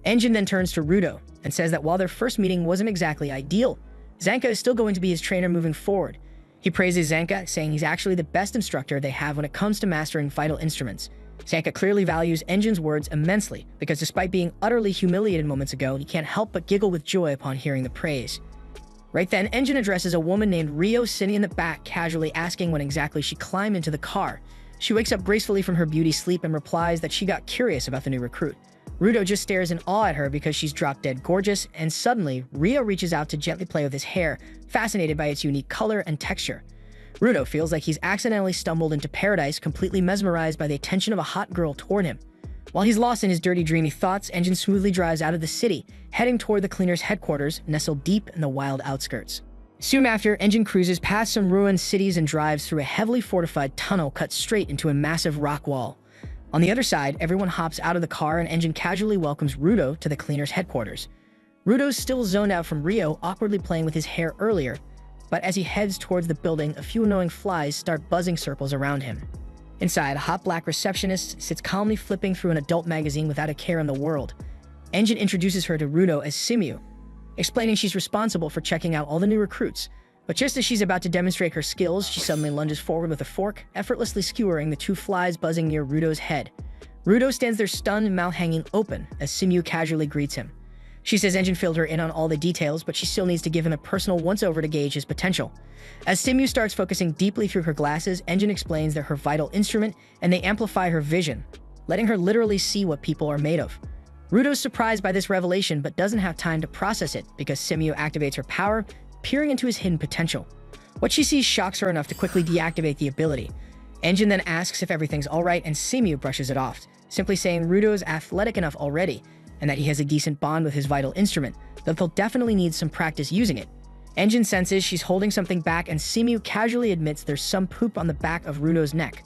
Engine then turns to Rudo and says that while their first meeting wasn't exactly ideal, Zanka is still going to be his trainer moving forward. He praises Zanka, saying he's actually the best instructor they have when it comes to mastering vital instruments. Zanka clearly values Engine's words immensely, because despite being utterly humiliated moments ago, he can't help but giggle with joy upon hearing the praise. Right then, Engine addresses a woman named Rio sitting in the back, casually asking when exactly she climbed into the car. She wakes up gracefully from her beauty sleep and replies that she got curious about the new recruit. Rudo just stares in awe at her because she's drop-dead gorgeous, and suddenly, Rio reaches out to gently play with his hair, fascinated by its unique color and texture. Rudo feels like he's accidentally stumbled into paradise, completely mesmerized by the attention of a hot girl toward him. While he's lost in his dirty, dreamy thoughts, Engine smoothly drives out of the city, heading toward the cleaner's headquarters, nestled deep in the wild outskirts. Soon after, Engine cruises past some ruined cities and drives through a heavily fortified tunnel cut straight into a massive rock wall. On the other side, everyone hops out of the car and Engine casually welcomes Rudo to the cleaner's headquarters. Rudo's still zoned out from Rio, awkwardly playing with his hair earlier, but as he heads towards the building, a few annoying flies start buzzing circles around him. Inside, a hot black receptionist sits calmly flipping through an adult magazine without a care in the world. Engine introduces her to Rudo as Simu, explaining she's responsible for checking out all the new recruits. But just as she's about to demonstrate her skills, she suddenly lunges forward with a fork, effortlessly skewering the two flies buzzing near Rudo's head. Rudo stands there stunned, mouth hanging open, as Simu casually greets him. She says Engine filled her in on all the details, but she still needs to give him a personal once-over to gauge his potential. As Simu starts focusing deeply through her glasses, Engine explains they're her vital instrument, and they amplify her vision, letting her literally see what people are made of. Rudo's surprised by this revelation, but doesn't have time to process it, because Simu activates her power, peering into his hidden potential. What she sees shocks her enough to quickly deactivate the ability. Engine then asks if everything's alright, and Simu brushes it off, simply saying Rudo is athletic enough already, and that he has a decent bond with his vital instrument, though he'll definitely need some practice using it. Engine senses she's holding something back, and Simu casually admits there's some poop on the back of Rudo's neck.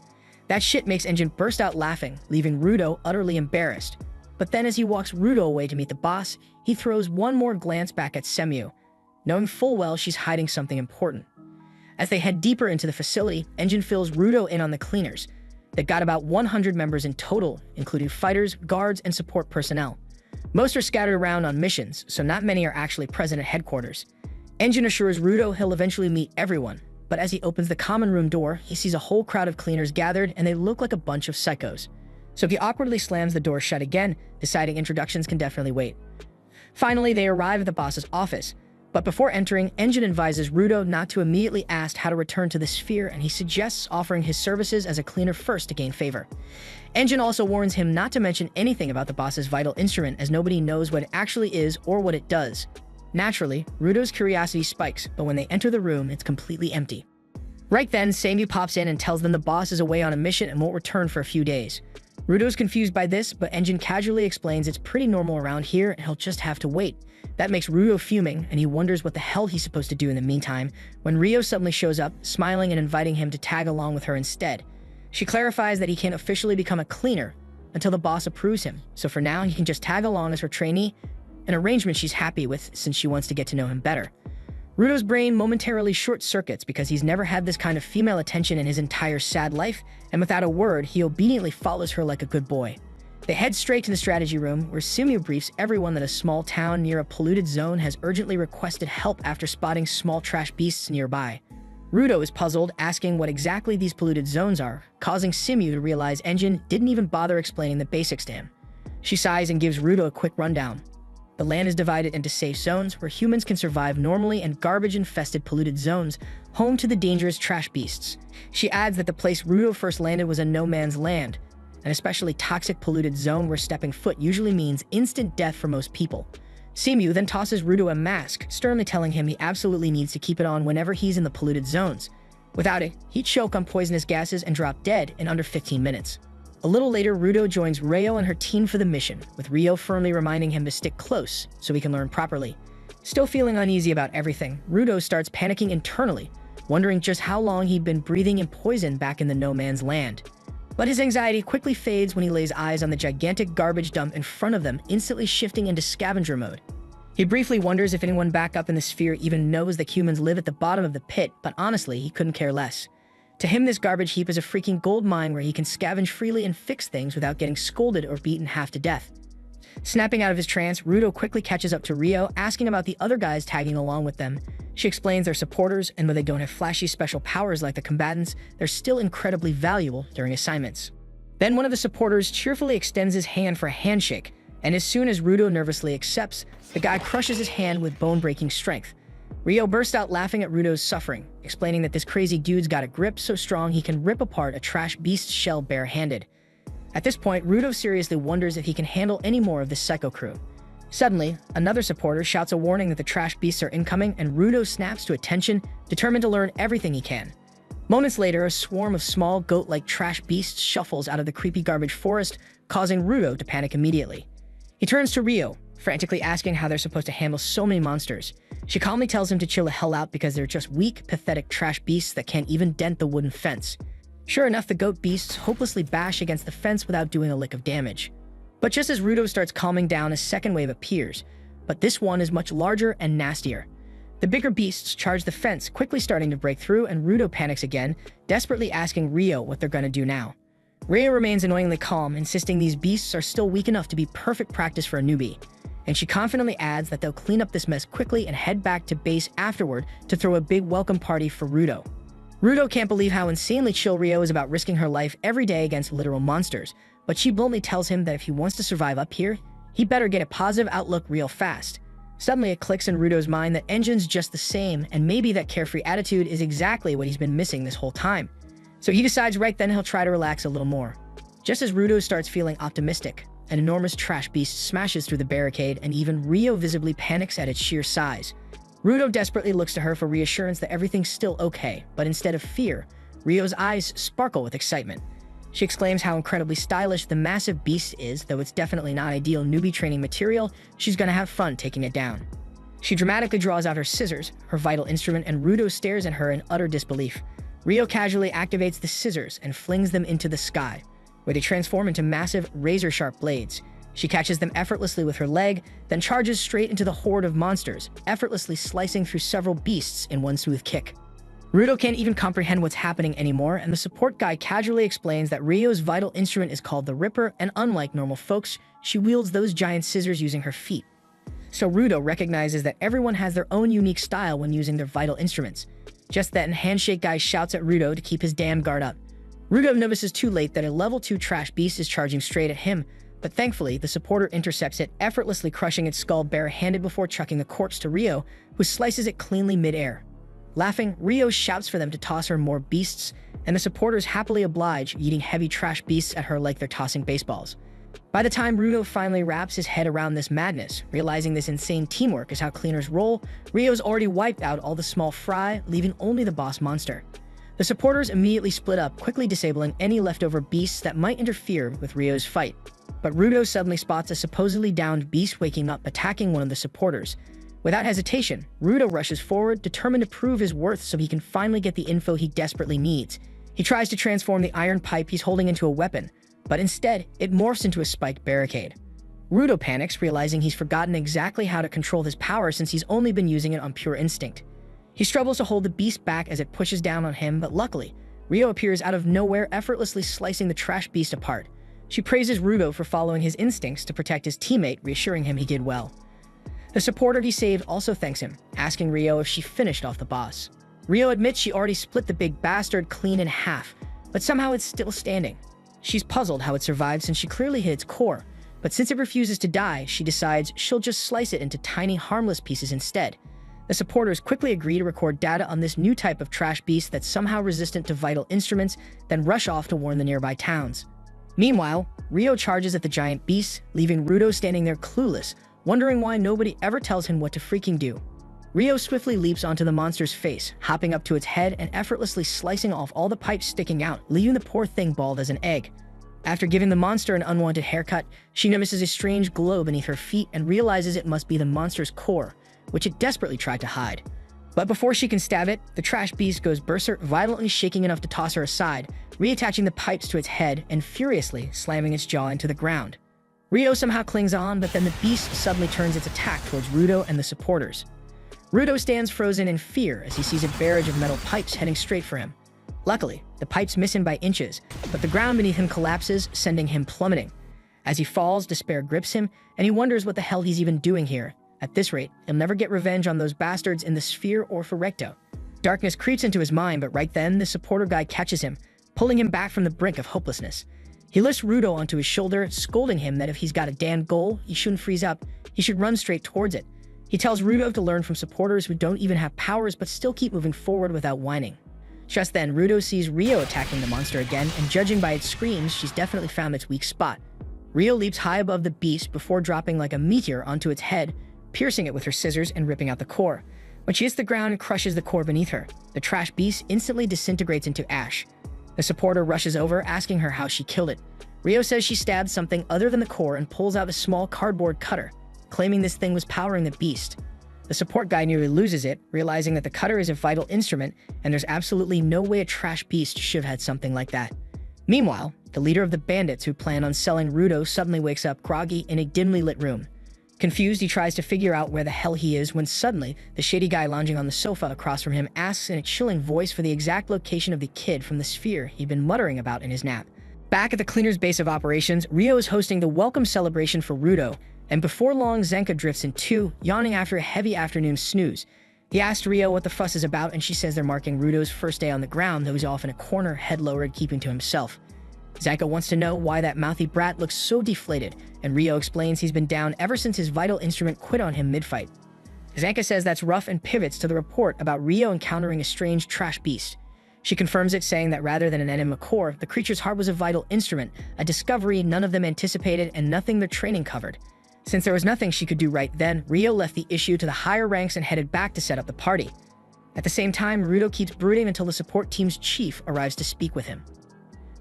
That shit makes Engine burst out laughing, leaving Rudo utterly embarrassed. But then as he walks Rudo away to meet the boss, he throws one more glance back at Simu, knowing full well she's hiding something important. As they head deeper into the facility, Engine fills Rudo in on the cleaners. They've got about 100 members in total, including fighters, guards, and support personnel. Most are scattered around on missions, so not many are actually present at headquarters. Engine assures Rudo he'll eventually meet everyone, but as he opens the common room door, he sees a whole crowd of cleaners gathered, and they look like a bunch of psychos. So he awkwardly slams the door shut again, deciding introductions can definitely wait. Finally, they arrive at the boss's office, but before entering, Engine advises Rudo not to immediately ask how to return to the sphere, and he suggests offering his services as a cleaner first to gain favor. Engine also warns him not to mention anything about the boss's vital instrument, as nobody knows what it actually is or what it does. Naturally, Rudo's curiosity spikes, but when they enter the room, it's completely empty. Right then, Seimu pops in and tells them the boss is away on a mission and won't return for a few days. Rudo's confused by this, but Engine casually explains it's pretty normal around here and he'll just have to wait. That makes Rudo fuming, and he wonders what the hell he's supposed to do in the meantime, when Rio suddenly shows up, smiling and inviting him to tag along with her instead. She clarifies that he can't officially become a cleaner until the boss approves him, so for now he can just tag along as her trainee, an arrangement she's happy with since she wants to get to know him better. Rudo's brain momentarily short-circuits because he's never had this kind of female attention in his entire sad life, and without a word, he obediently follows her like a good boy. They head straight to the strategy room, where Sumiu briefs everyone that a small town near a polluted zone has urgently requested help after spotting small trash beasts nearby. Rudo is puzzled, asking what exactly these polluted zones are, causing Sumiu to realize Engine didn't even bother explaining the basics to him. She sighs and gives Rudo a quick rundown. The land is divided into safe zones where humans can survive normally and garbage-infested polluted zones, home to the dangerous trash beasts. She adds that the place Rudo first landed was a no-man's land, an especially toxic polluted zone where stepping foot usually means instant death for most people. Sumiu then tosses Rudo a mask, sternly telling him he absolutely needs to keep it on whenever he's in the polluted zones. Without it, he'd choke on poisonous gases and drop dead in under 15 minutes. A little later, Rudo joins Ryo and her team for the mission, with Ryo firmly reminding him to stick close so he can learn properly. Still feeling uneasy about everything, Rudo starts panicking internally, wondering just how long he'd been breathing in poison back in the no-man's land. But his anxiety quickly fades when he lays eyes on the gigantic garbage dump in front of them, instantly shifting into scavenger mode. He briefly wonders if anyone back up in the sphere even knows that humans live at the bottom of the pit, but honestly, he couldn't care less. To him, this garbage heap is a freaking gold mine where he can scavenge freely and fix things without getting scolded or beaten half to death. Snapping out of his trance, Rudo quickly catches up to Ryo, asking about the other guys tagging along with them. She explains they're supporters, and though they don't have flashy special powers like the combatants, they're still incredibly valuable during assignments. Then one of the supporters cheerfully extends his hand for a handshake, and as soon as Rudo nervously accepts, the guy crushes his hand with bone-breaking strength. Ryo bursts out laughing at Rudo's suffering, explaining that this crazy dude's got a grip so strong he can rip apart a trash beast's shell bare-handed. At this point, Rudo seriously wonders if he can handle any more of this psycho crew. Suddenly, another supporter shouts a warning that the trash beasts are incoming, and Rudo snaps to attention, determined to learn everything he can. Moments later, a swarm of small goat-like trash beasts shuffles out of the creepy garbage forest, causing Rudo to panic immediately. He turns to Ryo, frantically asking how they're supposed to handle so many monsters. She calmly tells him to chill the hell out because they're just weak, pathetic trash beasts that can't even dent the wooden fence. Sure enough, the goat beasts hopelessly bash against the fence without doing a lick of damage. But just as Rudo starts calming down, a second wave appears, but this one is much larger and nastier. The bigger beasts charge the fence, quickly starting to break through, and Rudo panics again, desperately asking Ryo what they're gonna do now. Ryo remains annoyingly calm, insisting these beasts are still weak enough to be perfect practice for a newbie, and she confidently adds that they'll clean up this mess quickly and head back to base afterward to throw a big welcome party for Rudo. Rudo can't believe how insanely chill Ryo is about risking her life every day against literal monsters, but she bluntly tells him that if he wants to survive up here, he better get a positive outlook real fast. Suddenly it clicks in Rudo's mind that Engine's just the same, and maybe that carefree attitude is exactly what he's been missing this whole time. So he decides right then he'll try to relax a little more. Just as Rudo starts feeling optimistic, an enormous trash beast smashes through the barricade, and even Ryo visibly panics at its sheer size. Rudo desperately looks to her for reassurance that everything's still okay, but instead of fear, Ryo's eyes sparkle with excitement. She exclaims how incredibly stylish the massive beast is, though it's definitely not ideal newbie training material. She's gonna have fun taking it down. She dramatically draws out her scissors, her vital instrument, and Rudo stares at her in utter disbelief. Ryo casually activates the scissors and flings them into the sky, where they transform into massive, razor-sharp blades. She catches them effortlessly with her leg, then charges straight into the horde of monsters, effortlessly slicing through several beasts in one smooth kick. Rudo can't even comprehend what's happening anymore, and the support guy casually explains that Ryo's vital instrument is called the Ripper, and unlike normal folks, she wields those giant scissors using her feet. So Rudo recognizes that everyone has their own unique style when using their vital instruments. Just then, Handshake Guy shouts at Rudo to keep his damn guard up. Rudo notices too late that a level 2 trash beast is charging straight at him, but thankfully, the supporter intercepts it, effortlessly crushing its skull bare-handed before chucking the corpse to Ryo, who slices it cleanly mid-air. Laughing, Ryo shouts for them to toss her more beasts, and the supporters happily oblige, yeeting heavy trash beasts at her like they're tossing baseballs. By the time Rudo finally wraps his head around this madness, realizing this insane teamwork is how cleaners roll, Ryo's already wiped out all the small fry, leaving only the boss monster. The supporters immediately split up, quickly disabling any leftover beasts that might interfere with Ryo's fight. But Rudo suddenly spots a supposedly downed beast waking up, attacking one of the supporters. Without hesitation, Rudo rushes forward, determined to prove his worth so he can finally get the info he desperately needs. He tries to transform the iron pipe he's holding into a weapon, but instead, it morphs into a spiked barricade. Rudo panics, realizing he's forgotten exactly how to control his power since he's only been using it on pure instinct. He struggles to hold the beast back as it pushes down on him, but luckily, Rio appears out of nowhere, effortlessly slicing the trash beast apart. She praises Rudo for following his instincts to protect his teammate, reassuring him he did well. The supporter he saved also thanks him, asking Rio if she finished off the boss. Rio admits she already split the big bastard clean in half, but somehow it's still standing. She's puzzled how it survived since she clearly hit its core, but since it refuses to die, she decides she'll just slice it into tiny, harmless pieces instead. The supporters quickly agree to record data on this new type of trash beast that's somehow resistant to vital instruments, then rush off to warn the nearby towns. Meanwhile, Rio charges at the giant beast, leaving Rudo standing there clueless, wondering why nobody ever tells him what to freaking do. Rio swiftly leaps onto the monster's face, hopping up to its head and effortlessly slicing off all the pipes sticking out, leaving the poor thing bald as an egg. After giving the monster an unwanted haircut, she notices a strange glow beneath her feet and realizes it must be the monster's core, which it desperately tried to hide. But before she can stab it, the trash beast goes berserk, violently shaking enough to toss her aside, reattaching the pipes to its head and furiously slamming its jaw into the ground. Rio somehow clings on, but then the beast suddenly turns its attack towards Rudo and the supporters. Rudo stands frozen in fear as he sees a barrage of metal pipes heading straight for him. Luckily, the pipes miss him by inches, but the ground beneath him collapses, sending him plummeting. As he falls, despair grips him, and he wonders what the hell he's even doing here. At this rate, he'll never get revenge on those bastards in the sphere or for Recto. Darkness creeps into his mind, but right then, the supporter guy catches him, pulling him back from the brink of hopelessness. He lifts Rudo onto his shoulder, scolding him that if he's got a damn goal, he shouldn't freeze up, he should run straight towards it. He tells Rudo to learn from supporters who don't even have powers but still keep moving forward without whining. Just then, Rudo sees Rio attacking the monster again, and judging by its screams, she's definitely found its weak spot. Rio leaps high above the beast before dropping like a meteor onto its head, piercing it with her scissors and ripping out the core. When she hits the ground and crushes the core beneath her, the trash beast instantly disintegrates into ash. The supporter rushes over, asking her how she killed it. Rio says she stabbed something other than the core and pulls out a small cardboard cutter, claiming this thing was powering the beast. The support guy nearly loses it, realizing that the cutter is a vital instrument and there's absolutely no way a trash beast should have had something like that. Meanwhile, the leader of the bandits who plan on selling Rudo suddenly wakes up groggy in a dimly lit room. Confused, he tries to figure out where the hell he is when suddenly, the shady guy lounging on the sofa across from him asks in a chilling voice for the exact location of the kid from the sphere he'd been muttering about in his nap. Back at the cleaner's base of operations, Rio is hosting the welcome celebration for Rudo, and before long, Zenka drifts in too, yawning after a heavy afternoon snooze. He asks Rio what the fuss is about, and she says they're marking Rudo's first day on the ground, though he's off in a corner, head lowered, keeping to himself. Zenka wants to know why that mouthy brat looks so deflated, and Rio explains he's been down ever since his vital instrument quit on him mid-fight. Zenka says that's rough and pivots to the report about Rio encountering a strange trash beast. She confirms it, saying that rather than an enema core, the creature's heart was a vital instrument, a discovery none of them anticipated and nothing their training covered. Since there was nothing she could do right then, Rio left the issue to the higher ranks and headed back to set up the party. At the same time, Rudo keeps brooding until the support team's chief arrives to speak with him.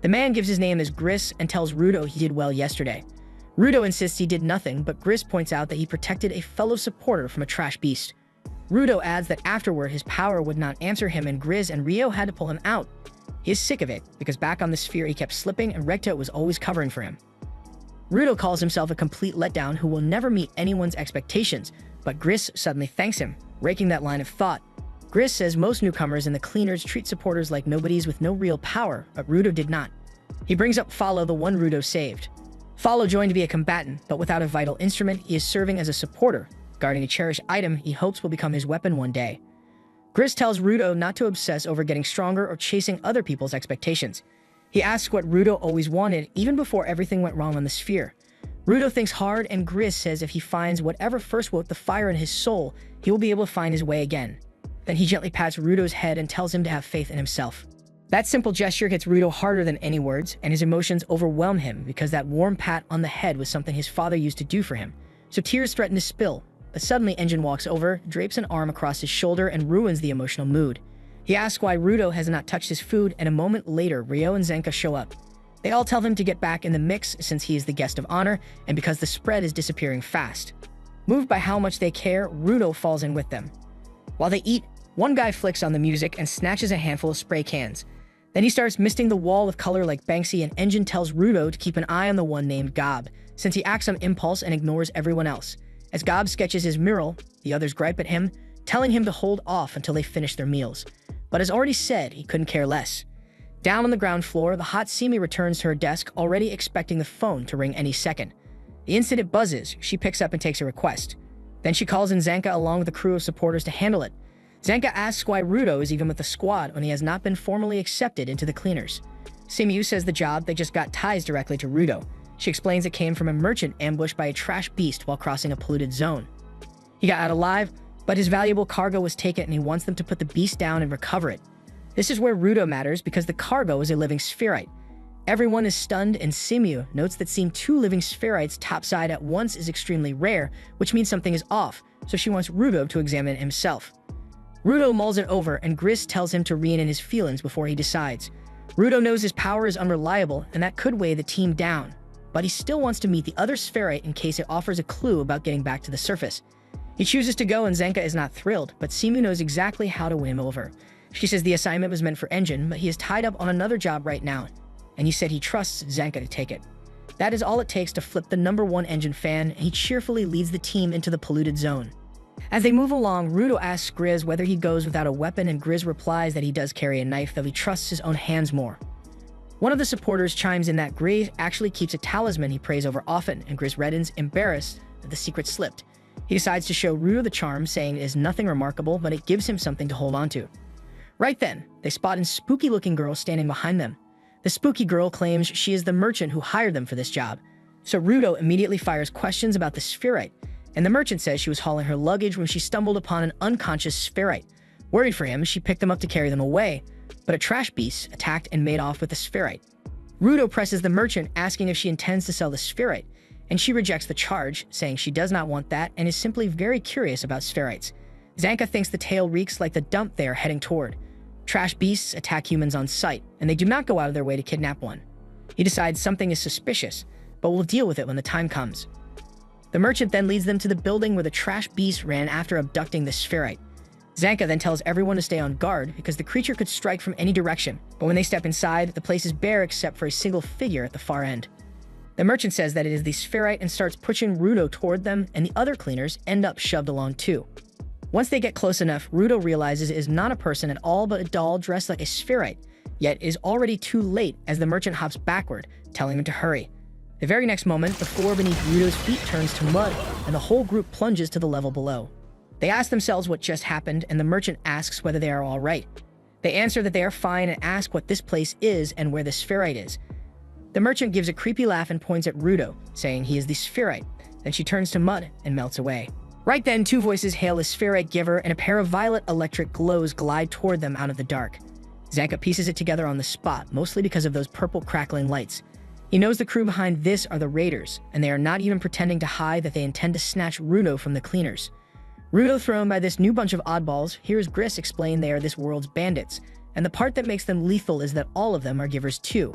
The man gives his name as Gris and tells Rudo he did well yesterday. Rudo insists he did nothing, but Gris points out that he protected a fellow supporter from a trash beast. Rudo adds that afterward his power would not answer him and Gris and Rio had to pull him out. He is sick of it, because back on the sphere he kept slipping and Recto was always covering for him. Rudo calls himself a complete letdown who will never meet anyone's expectations, but Gris suddenly thanks him, raking that line of thought. Gris says most newcomers and the cleaners treat supporters like nobodies with no real power, but Rudo did not. He brings up Follow, the one Rudo saved. Follow joined to be a combatant, but without a vital instrument, he is serving as a supporter, guarding a cherished item he hopes will become his weapon one day. Gris tells Rudo not to obsess over getting stronger or chasing other people's expectations. He asks what Rudo always wanted, even before everything went wrong on the sphere. Rudo thinks hard, and Gris says if he finds whatever first woke the fire in his soul, he will be able to find his way again. Then he gently pats Rudo's head and tells him to have faith in himself. That simple gesture hits Rudo harder than any words, and his emotions overwhelm him because that warm pat on the head was something his father used to do for him. So tears threaten to spill, but suddenly Engine walks over, drapes an arm across his shoulder, and ruins the emotional mood. He asks why Rudo has not touched his food, and a moment later, Rio and Zenka show up. They all tell him to get back in the mix since he is the guest of honor, and because the spread is disappearing fast. Moved by how much they care, Rudo falls in with them. While they eat, one guy flicks on the music and snatches a handful of spray cans. Then he starts misting the wall with color like Banksy, and Engine tells Rudo to keep an eye on the one named Gob, since he acts on impulse and ignores everyone else. As Gob sketches his mural, the others gripe at him, telling him to hold off until they finish their meals. But as already said, he couldn't care less. Down on the ground floor, the hot Simi returns to her desk, already expecting the phone to ring any second. The instant it buzzes, she picks up and takes a request. Then she calls in Zanka along with a crew of supporters to handle it. Zanka asks why Rudo is even with the squad when he has not been formally accepted into the cleaners. Simu says the job they just got ties directly to Rudo. She explains it came from a merchant ambushed by a trash beast while crossing a polluted zone. He got out alive, but his valuable cargo was taken and he wants them to put the beast down and recover it. This is where Rudo matters because the cargo is a living spherite. Everyone is stunned, and Simu notes that seeing 2 living spherites topside at once is extremely rare, which means something is off, so she wants Rudo to examine it himself. Rudo mulls it over, and Gris tells him to rein in his feelings before he decides. Rudo knows his power is unreliable, and that could weigh the team down, but he still wants to meet the other spherite in case it offers a clue about getting back to the surface. He chooses to go, and Zanka is not thrilled, but Simu knows exactly how to win him over. She says the assignment was meant for Engine, but he is tied up on another job right now, and he said he trusts Zanka to take it. That is all it takes to flip the #1 Engine fan, and he cheerfully leads the team into the polluted zone. As they move along, Rudo asks Grizz whether he goes without a weapon, and Grizz replies that he does carry a knife, though he trusts his own hands more. One of the supporters chimes in that Grizz actually keeps a talisman he prays over often, and Grizz reddens, embarrassed that the secret slipped. He decides to show Rudo the charm, saying it is nothing remarkable, but it gives him something to hold on to. Right then, they spot a spooky-looking girl standing behind them. The spooky girl claims she is the merchant who hired them for this job, so Rudo immediately fires questions about the spherite, and the merchant says she was hauling her luggage when she stumbled upon an unconscious spherite. Worried for him, she picked them up to carry them away, but a trash beast attacked and made off with the spherite. Rudo presses the merchant, asking if she intends to sell the spherite, and she rejects the charge, saying she does not want that and is simply very curious about spherites. Zanka thinks the tale reeks like the dump they are heading toward. Trash beasts attack humans on sight, and they do not go out of their way to kidnap one. He decides something is suspicious, but will deal with it when the time comes. The merchant then leads them to the building where the trash beast ran after abducting the spherite. Zanka then tells everyone to stay on guard because the creature could strike from any direction, but when they step inside, the place is bare except for a single figure at the far end. The merchant says that it is the spherite and starts pushing Rudo toward them, and the other cleaners end up shoved along too. Once they get close enough, Rudo realizes it is not a person at all but a doll dressed like a spherite, yet is already too late as the merchant hops backward, telling him to hurry. The very next moment, the floor beneath Rudo's feet turns to mud, and the whole group plunges to the level below. They ask themselves what just happened, and the merchant asks whether they are all right. They answer that they are fine and ask what this place is and where the spherite is. The merchant gives a creepy laugh and points at Rudo, saying he is the spherite. Then she turns to mud and melts away. Right then, 2 voices hail a spherite giver, and a pair of violet electric glows glide toward them out of the dark. Zanka pieces it together on the spot, mostly because of those purple crackling lights. He knows the crew behind this are the raiders, and they are not even pretending to hide that they intend to snatch Rudo from the cleaners. Rudo, thrown by this new bunch of oddballs, hears Gris explain they are this world's bandits, and the part that makes them lethal is that all of them are givers too.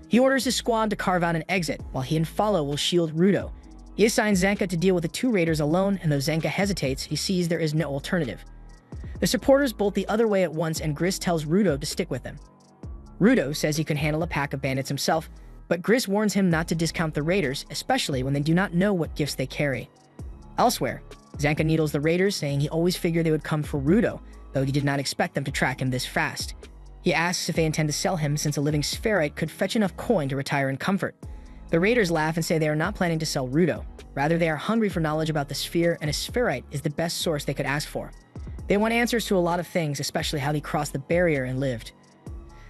He orders his squad to carve out an exit, while he and Follow will shield Rudo. He assigns Zanka to deal with the 2 raiders alone, and though Zanka hesitates, he sees there is no alternative. The supporters bolt the other way at once, and Gris tells Rudo to stick with them. Rudo says he can handle a pack of bandits himself, but Gris warns him not to discount the raiders, especially when they do not know what gifts they carry. Elsewhere, Zanka needles the raiders, saying he always figured they would come for Rudo, though he did not expect them to track him this fast. He asks if they intend to sell him, since a living spherite could fetch enough coin to retire in comfort. The raiders laugh and say they are not planning to sell Rudo. Rather, they are hungry for knowledge about the sphere, and a spherite is the best source they could ask for. They want answers to a lot of things, especially how he crossed the barrier and lived.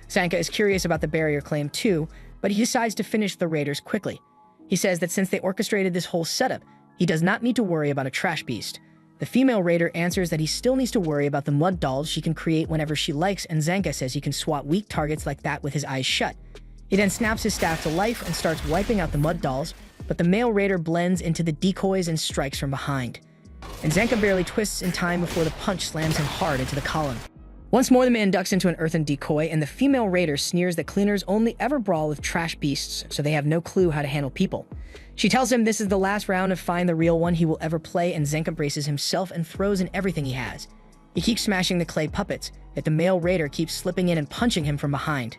Zanka is curious about the barrier claim too, but he decides to finish the raiders quickly. He says that since they orchestrated this whole setup, he does not need to worry about a trash beast. The female raider answers that he still needs to worry about the mud dolls she can create whenever she likes, and Zanka says he can swat weak targets like that with his eyes shut. He then snaps his staff to life and starts wiping out the mud dolls, but the male raider blends into the decoys and strikes from behind. And Zanka barely twists in time before the punch slams him hard into the column. Once more, the man ducks into an earthen decoy, and the female raider sneers that cleaners only ever brawl with trash beasts, so they have no clue how to handle people. She tells him this is the last round of Find the Real One he will ever play, and Zanka braces himself and throws in everything he has. He keeps smashing the clay puppets, yet the male raider keeps slipping in and punching him from behind.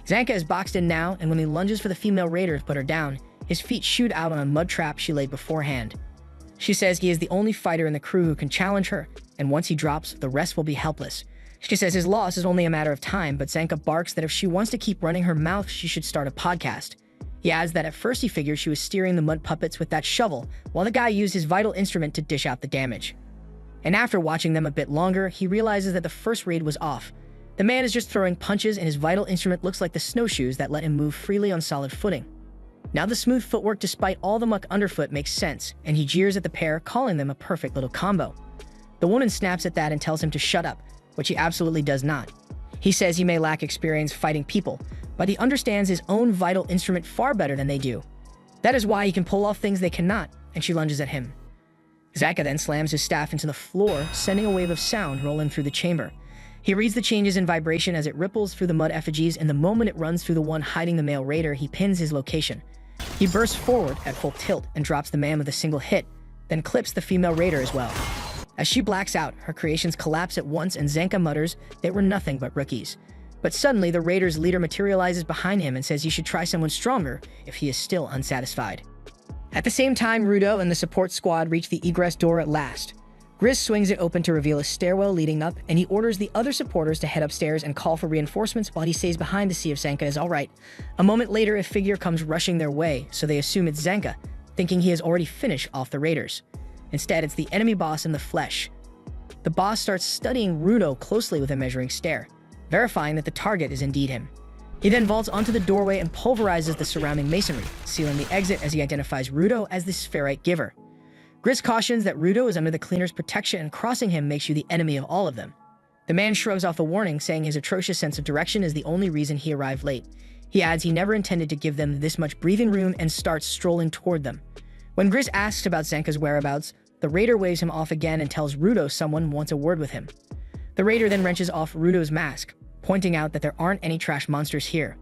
Zanka is boxed in now, and when he lunges for the female raider to put her down, his feet shoot out on a mud trap she laid beforehand. She says he is the only fighter in the crew who can challenge her, and once he drops, the rest will be helpless. She says his loss is only a matter of time, but Zanka barks that if she wants to keep running her mouth, she should start a podcast. He adds that at first he figured she was steering the mud puppets with that shovel, while the guy used his vital instrument to dish out the damage. And after watching them a bit longer, he realizes that the first raid was off. The man is just throwing punches, and his vital instrument looks like the snowshoes that let him move freely on solid footing. Now the smooth footwork despite all the muck underfoot makes sense, and he jeers at the pair, calling them a perfect little combo. The woman snaps at that and tells him to shut up, which he absolutely does not. He says he may lack experience fighting people, but he understands his own vital instrument far better than they do. That is why he can pull off things they cannot, and she lunges at him. Zanka then slams his staff into the floor, sending a wave of sound rolling through the chamber. He reads the changes in vibration as it ripples through the mud effigies, and the moment it runs through the one hiding the male raider, he pins his location. He bursts forward at full tilt and drops the man with a single hit, then clips the female raider as well. As she blacks out, her creations collapse at once, and Zanka mutters they were nothing but rookies. But suddenly, the raider's leader materializes behind him and says he should try someone stronger if he is still unsatisfied. At the same time, Rudo and the support squad reach the egress door at last. Grizz swings it open to reveal a stairwell leading up, and he orders the other supporters to head upstairs and call for reinforcements while he stays behind to see if Zanka is alright. A moment later, a figure comes rushing their way, so they assume it's Zanka, thinking he has already finished off the raiders. Instead, it's the enemy boss in the flesh. The boss starts studying Rudo closely with a measuring stare, verifying that the target is indeed him. He then vaults onto the doorway and pulverizes the surrounding masonry, sealing the exit as he identifies Rudo as the Spherite Giver. Grizz cautions that Rudo is under the cleaner's protection, and crossing him makes you the enemy of all of them. The man shrugs off the warning, saying his atrocious sense of direction is the only reason he arrived late. He adds he never intended to give them this much breathing room and starts strolling toward them. When Grizz asks about Zanka's whereabouts, the raider waves him off again and tells Rudo someone wants a word with him. The raider then wrenches off Rudo's mask, pointing out that there aren't any trash monsters here.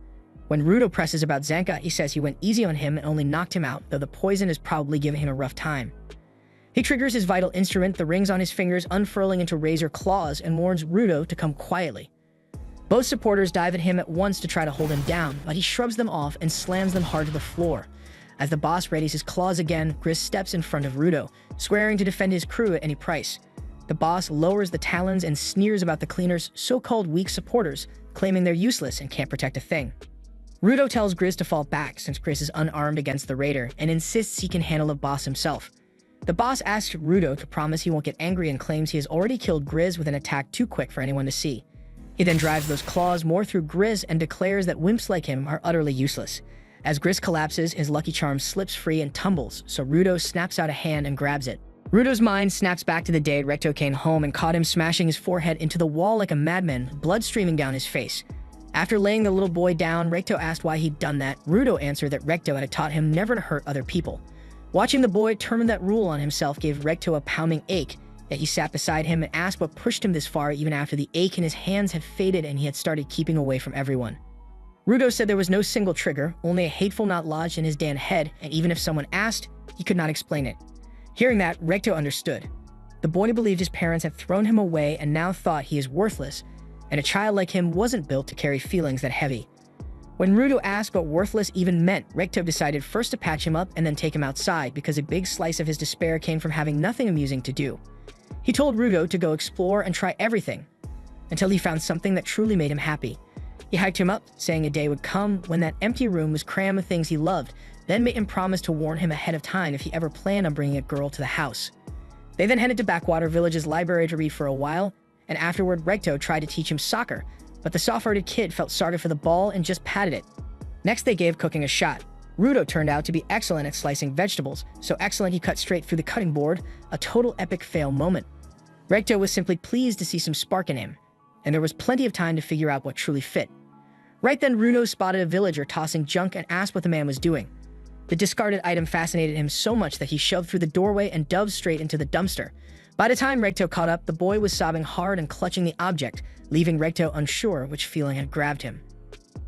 When Rudo presses about Zanka, he says he went easy on him and only knocked him out, though the poison is probably giving him a rough time. He triggers his vital instrument, the rings on his fingers unfurling into razor claws, and warns Rudo to come quietly. Both supporters dive at him at once to try to hold him down, but he shrugs them off and slams them hard to the floor. As the boss readies his claws again, Grizz steps in front of Rudo, swearing to defend his crew at any price. The boss lowers the talons and sneers about the cleaner's so-called weak supporters, claiming they're useless and can't protect a thing. Rudo tells Grizz to fall back since Grizz is unarmed against the raider and insists he can handle the boss himself. The boss asks Rudo to promise he won't get angry and claims he has already killed Grizz with an attack too quick for anyone to see. He then drives those claws more through Grizz and declares that wimps like him are utterly useless. As Grizz collapses, his lucky charm slips free and tumbles, so Rudo snaps out a hand and grabs it. Rudo's mind snaps back to the day Recto came home and caught him smashing his forehead into the wall like a madman, blood streaming down his face. After laying the little boy down, Recto asked why he'd done that. Rudo answered that Recto had taught him never to hurt other people. Watching the boy turn that rule on himself gave Recto a pounding ache, yet he sat beside him and asked what pushed him this far even after the ache in his hands had faded and he had started keeping away from everyone. Rudo said there was no single trigger, only a hateful knot lodged in his damn head, and even if someone asked, he could not explain it. Hearing that, Recto understood. The boy believed his parents had thrown him away and now thought he is worthless, and a child like him wasn't built to carry feelings that heavy. When Rudo asked what worthless even meant, Recto decided first to patch him up and then take him outside because a big slice of his despair came from having nothing amusing to do. He told Rudo to go explore and try everything, until he found something that truly made him happy. He hyped him up, saying a day would come when that empty room was crammed with things he loved, then made him promise to warn him ahead of time if he ever planned on bringing a girl to the house. They then headed to Backwater Village's library to read for a while, and afterward Recto tried to teach him soccer, but the soft-hearted kid felt sorry for the ball and just patted it. Next they gave cooking a shot. Rudo turned out to be excellent at slicing vegetables, so excellent he cut straight through the cutting board, a total epic fail moment. Recto was simply pleased to see some spark in him, and there was plenty of time to figure out what truly fit. Right then Rudo spotted a villager tossing junk and asked what the man was doing. The discarded item fascinated him so much that he shoved through the doorway and dove straight into the dumpster. By the time Recto caught up, the boy was sobbing hard and clutching the object, leaving Recto unsure which feeling had grabbed him.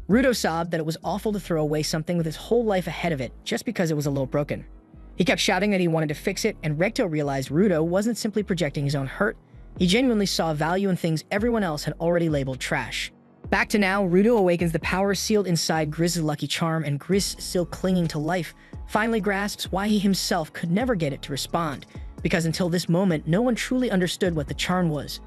Rudo sobbed that it was awful to throw away something with his whole life ahead of it just because it was a little broken. He kept shouting that he wanted to fix it, and Recto realized Rudo wasn't simply projecting his own hurt. He genuinely saw value in things everyone else had already labeled trash. Back to now, Rudo awakens the power sealed inside Grizz's lucky charm, and Grizz, still clinging to life, finally grasps why he himself could never get it to respond, because until this moment, no one truly understood what the charm was.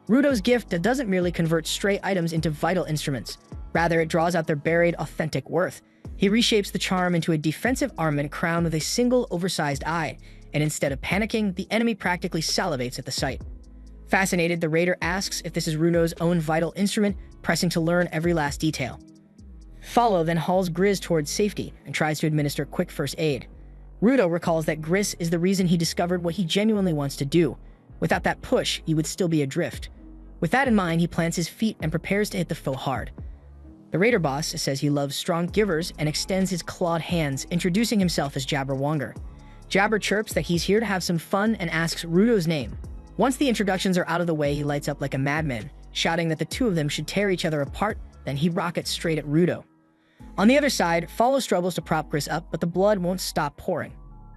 Rudo's gift doesn't merely convert stray items into vital instruments. Rather, it draws out their buried, authentic worth. He reshapes the charm into a defensive armament crowned with a single, oversized eye, and instead of panicking, the enemy practically salivates at the sight. Fascinated, the raider asks if this is Rudo's own vital instrument, pressing to learn every last detail. Follow then hauls Grizz towards safety and tries to administer quick first aid. Rudo recalls that Grizz is the reason he discovered what he genuinely wants to do. Without that push, he would still be adrift. With that in mind, he plants his feet and prepares to hit the foe hard. The raider boss says he loves strong givers and extends his clawed hands, introducing himself as Jabberwonger. Jabber chirps that he's here to have some fun and asks Rudo's name. Once the introductions are out of the way, he lights up like a madman, shouting that the two of them should tear each other apart, then he rockets straight at Rudo. On the other side, Follow struggles to prop Grizz up, but the blood won't stop pouring.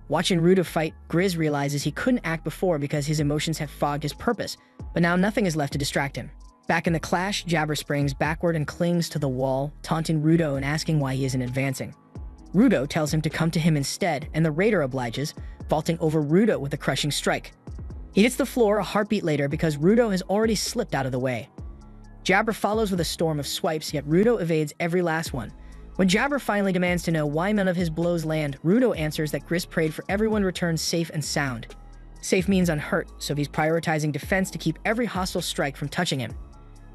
Watching Rudo fight, Grizz realizes he couldn't act before because his emotions had fogged his purpose, but now nothing is left to distract him. Back in the clash, Jabber springs backward and clings to the wall, taunting Rudo and asking why he isn't advancing. Rudo tells him to come to him instead, and the raider obliges, vaulting over Rudo with a crushing strike. He hits the floor a heartbeat later because Rudo has already slipped out of the way. Jabber follows with a storm of swipes, yet Rudo evades every last one. When Jabber finally demands to know why none of his blows land, Rudo answers that Grizz prayed for everyone returns safe and sound. Safe means unhurt, so he's prioritizing defense to keep every hostile strike from touching him.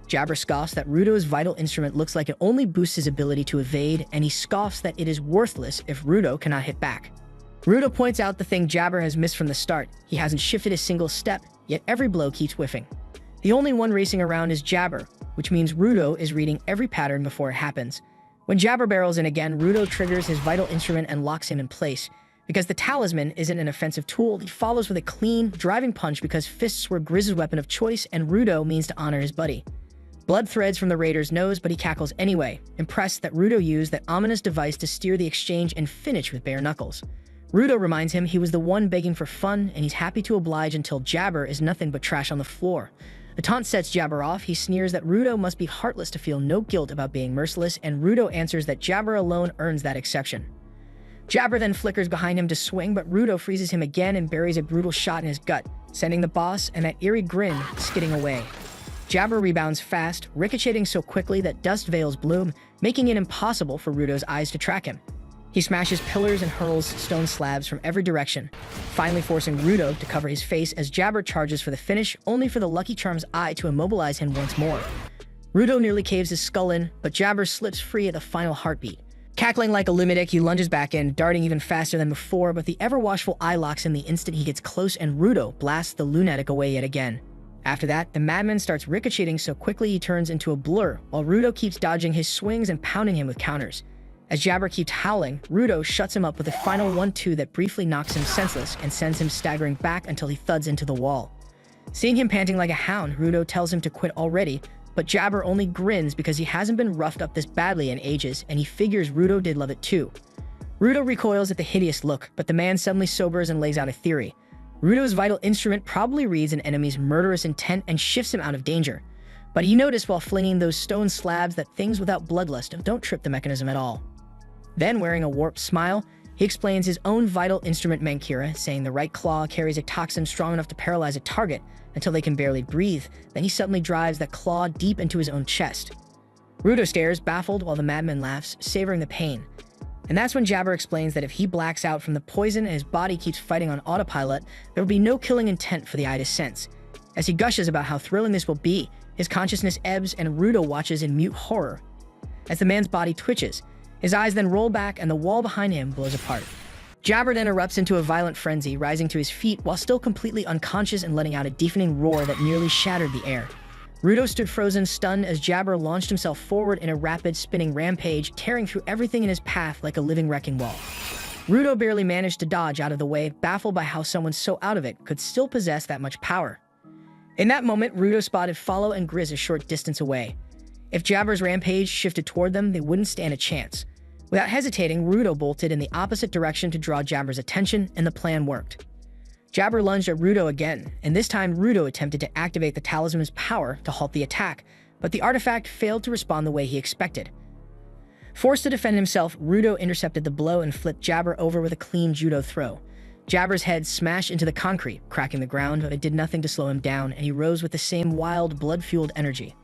Jabber scoffs that Rudo's vital instrument looks like it only boosts his ability to evade, and he scoffs that it is worthless if Rudo cannot hit back. Rudo points out the thing Jabber has missed from the start. He hasn't shifted a single step, yet every blow keeps whiffing. The only one racing around is Jabber, which means Rudo is reading every pattern before it happens. When Jabber barrels in again, Rudo triggers his vital instrument and locks him in place. Because the talisman isn't an offensive tool, he follows with a clean, driving punch because fists were Grizz's weapon of choice and Rudo means to honor his buddy. Blood threads from the raider's nose, but he cackles anyway, impressed that Rudo used that ominous device to steer the exchange and finish with bare knuckles. Rudo reminds him he was the one begging for fun, and he's happy to oblige until Jabber is nothing but trash on the floor. The taunt sets Jabber off. He sneers that Rudo must be heartless to feel no guilt about being merciless, and Rudo answers that Jabber alone earns that exception. Jabber then flickers behind him to swing, but Rudo freezes him again and buries a brutal shot in his gut, sending the boss and that eerie grin skidding away. Jabber rebounds fast, ricocheting so quickly that dust veils bloom, making it impossible for Rudo's eyes to track him. He smashes pillars and hurls stone slabs from every direction, finally forcing Rudo to cover his face as Jabber charges for the finish, only for the Lucky Charm's eye to immobilize him once more. Rudo nearly caves his skull in, but Jabber slips free at the final heartbeat. Cackling like a lunatic, he lunges back in, darting even faster than before, but the ever-watchful eye locks him the instant he gets close, and Rudo blasts the lunatic away yet again. After that, the madman starts ricocheting so quickly he turns into a blur, while Rudo keeps dodging his swings and pounding him with counters. As Jabber keeps howling, Rudo shuts him up with a final 1-2 that briefly knocks him senseless and sends him staggering back until he thuds into the wall. Seeing him panting like a hound, Rudo tells him to quit already, but Jabber only grins because he hasn't been roughed up this badly in ages, and he figures Rudo did love it too. Rudo recoils at the hideous look, but the man suddenly sobers and lays out a theory. Rudo's vital instrument probably reads an enemy's murderous intent and shifts him out of danger. But he noticed while flinging those stone slabs that things without bloodlust don't trip the mechanism at all. Then, wearing a warped smile, he explains his own vital instrument Mankira, saying the right claw carries a toxin strong enough to paralyze a target until they can barely breathe. Then he suddenly drives that claw deep into his own chest. Rudo stares, baffled, while the madman laughs, savoring the pain. And that's when Jabber explains that if he blacks out from the poison and his body keeps fighting on autopilot, there will be no killing intent for the eye to sense. As he gushes about how thrilling this will be, his consciousness ebbs and Rudo watches in mute horror. As the man's body twitches, his eyes then roll back and the wall behind him blows apart. Jabber then erupts into a violent frenzy, rising to his feet while still completely unconscious and letting out a deafening roar that nearly shattered the air. Rudo stood frozen, stunned, as Jabber launched himself forward in a rapid, spinning rampage, tearing through everything in his path like a living wrecking ball. Rudo barely managed to dodge out of the way, baffled by how someone so out of it could still possess that much power. In that moment, Rudo spotted Follow and Grizz a short distance away. If Jabber's rampage shifted toward them, they wouldn't stand a chance. Without hesitating, Rudo bolted in the opposite direction to draw Jabber's attention, and the plan worked. Jabber lunged at Rudo again, and this time Rudo attempted to activate the talisman's power to halt the attack, but the artifact failed to respond the way he expected. Forced to defend himself, Rudo intercepted the blow and flipped Jabber over with a clean judo throw. Jabber's head smashed into the concrete, cracking the ground, but it did nothing to slow him down, and he rose with the same wild, blood-fueled energy.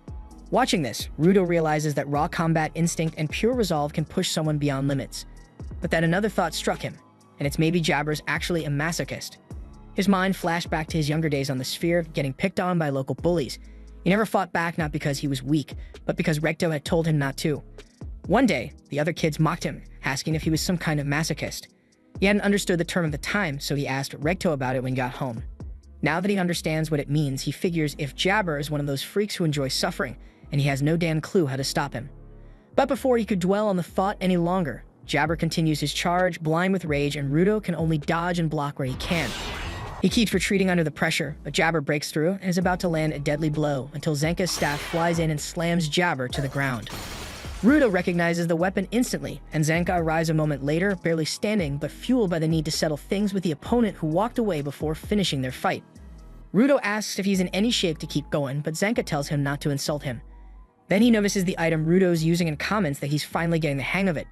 Watching this, Rudo realizes that raw combat instinct and pure resolve can push someone beyond limits. But then another thought struck him, and it's maybe Jabber's actually a masochist. His mind flashed back to his younger days on the sphere, getting picked on by local bullies. He never fought back, not because he was weak, but because Recto had told him not to. One day, the other kids mocked him, asking if he was some kind of masochist. He hadn't understood the term at the time, so he asked Recto about it when he got home. Now that he understands what it means, he figures if Jabber is one of those freaks who enjoy suffering, and he has no damn clue how to stop him. But before he could dwell on the thought any longer, Jabber continues his charge, blind with rage, and Rudo can only dodge and block where he can. He keeps retreating under the pressure, but Jabber breaks through and is about to land a deadly blow until Zenka's staff flies in and slams Jabber to the ground. Rudo recognizes the weapon instantly, and Zenka arrives a moment later, barely standing, but fueled by the need to settle things with the opponent who walked away before finishing their fight. Rudo asks if he's in any shape to keep going, but Zenka tells him not to insult him. Then he notices the item Rudo's using and comments that he's finally getting the hang of it.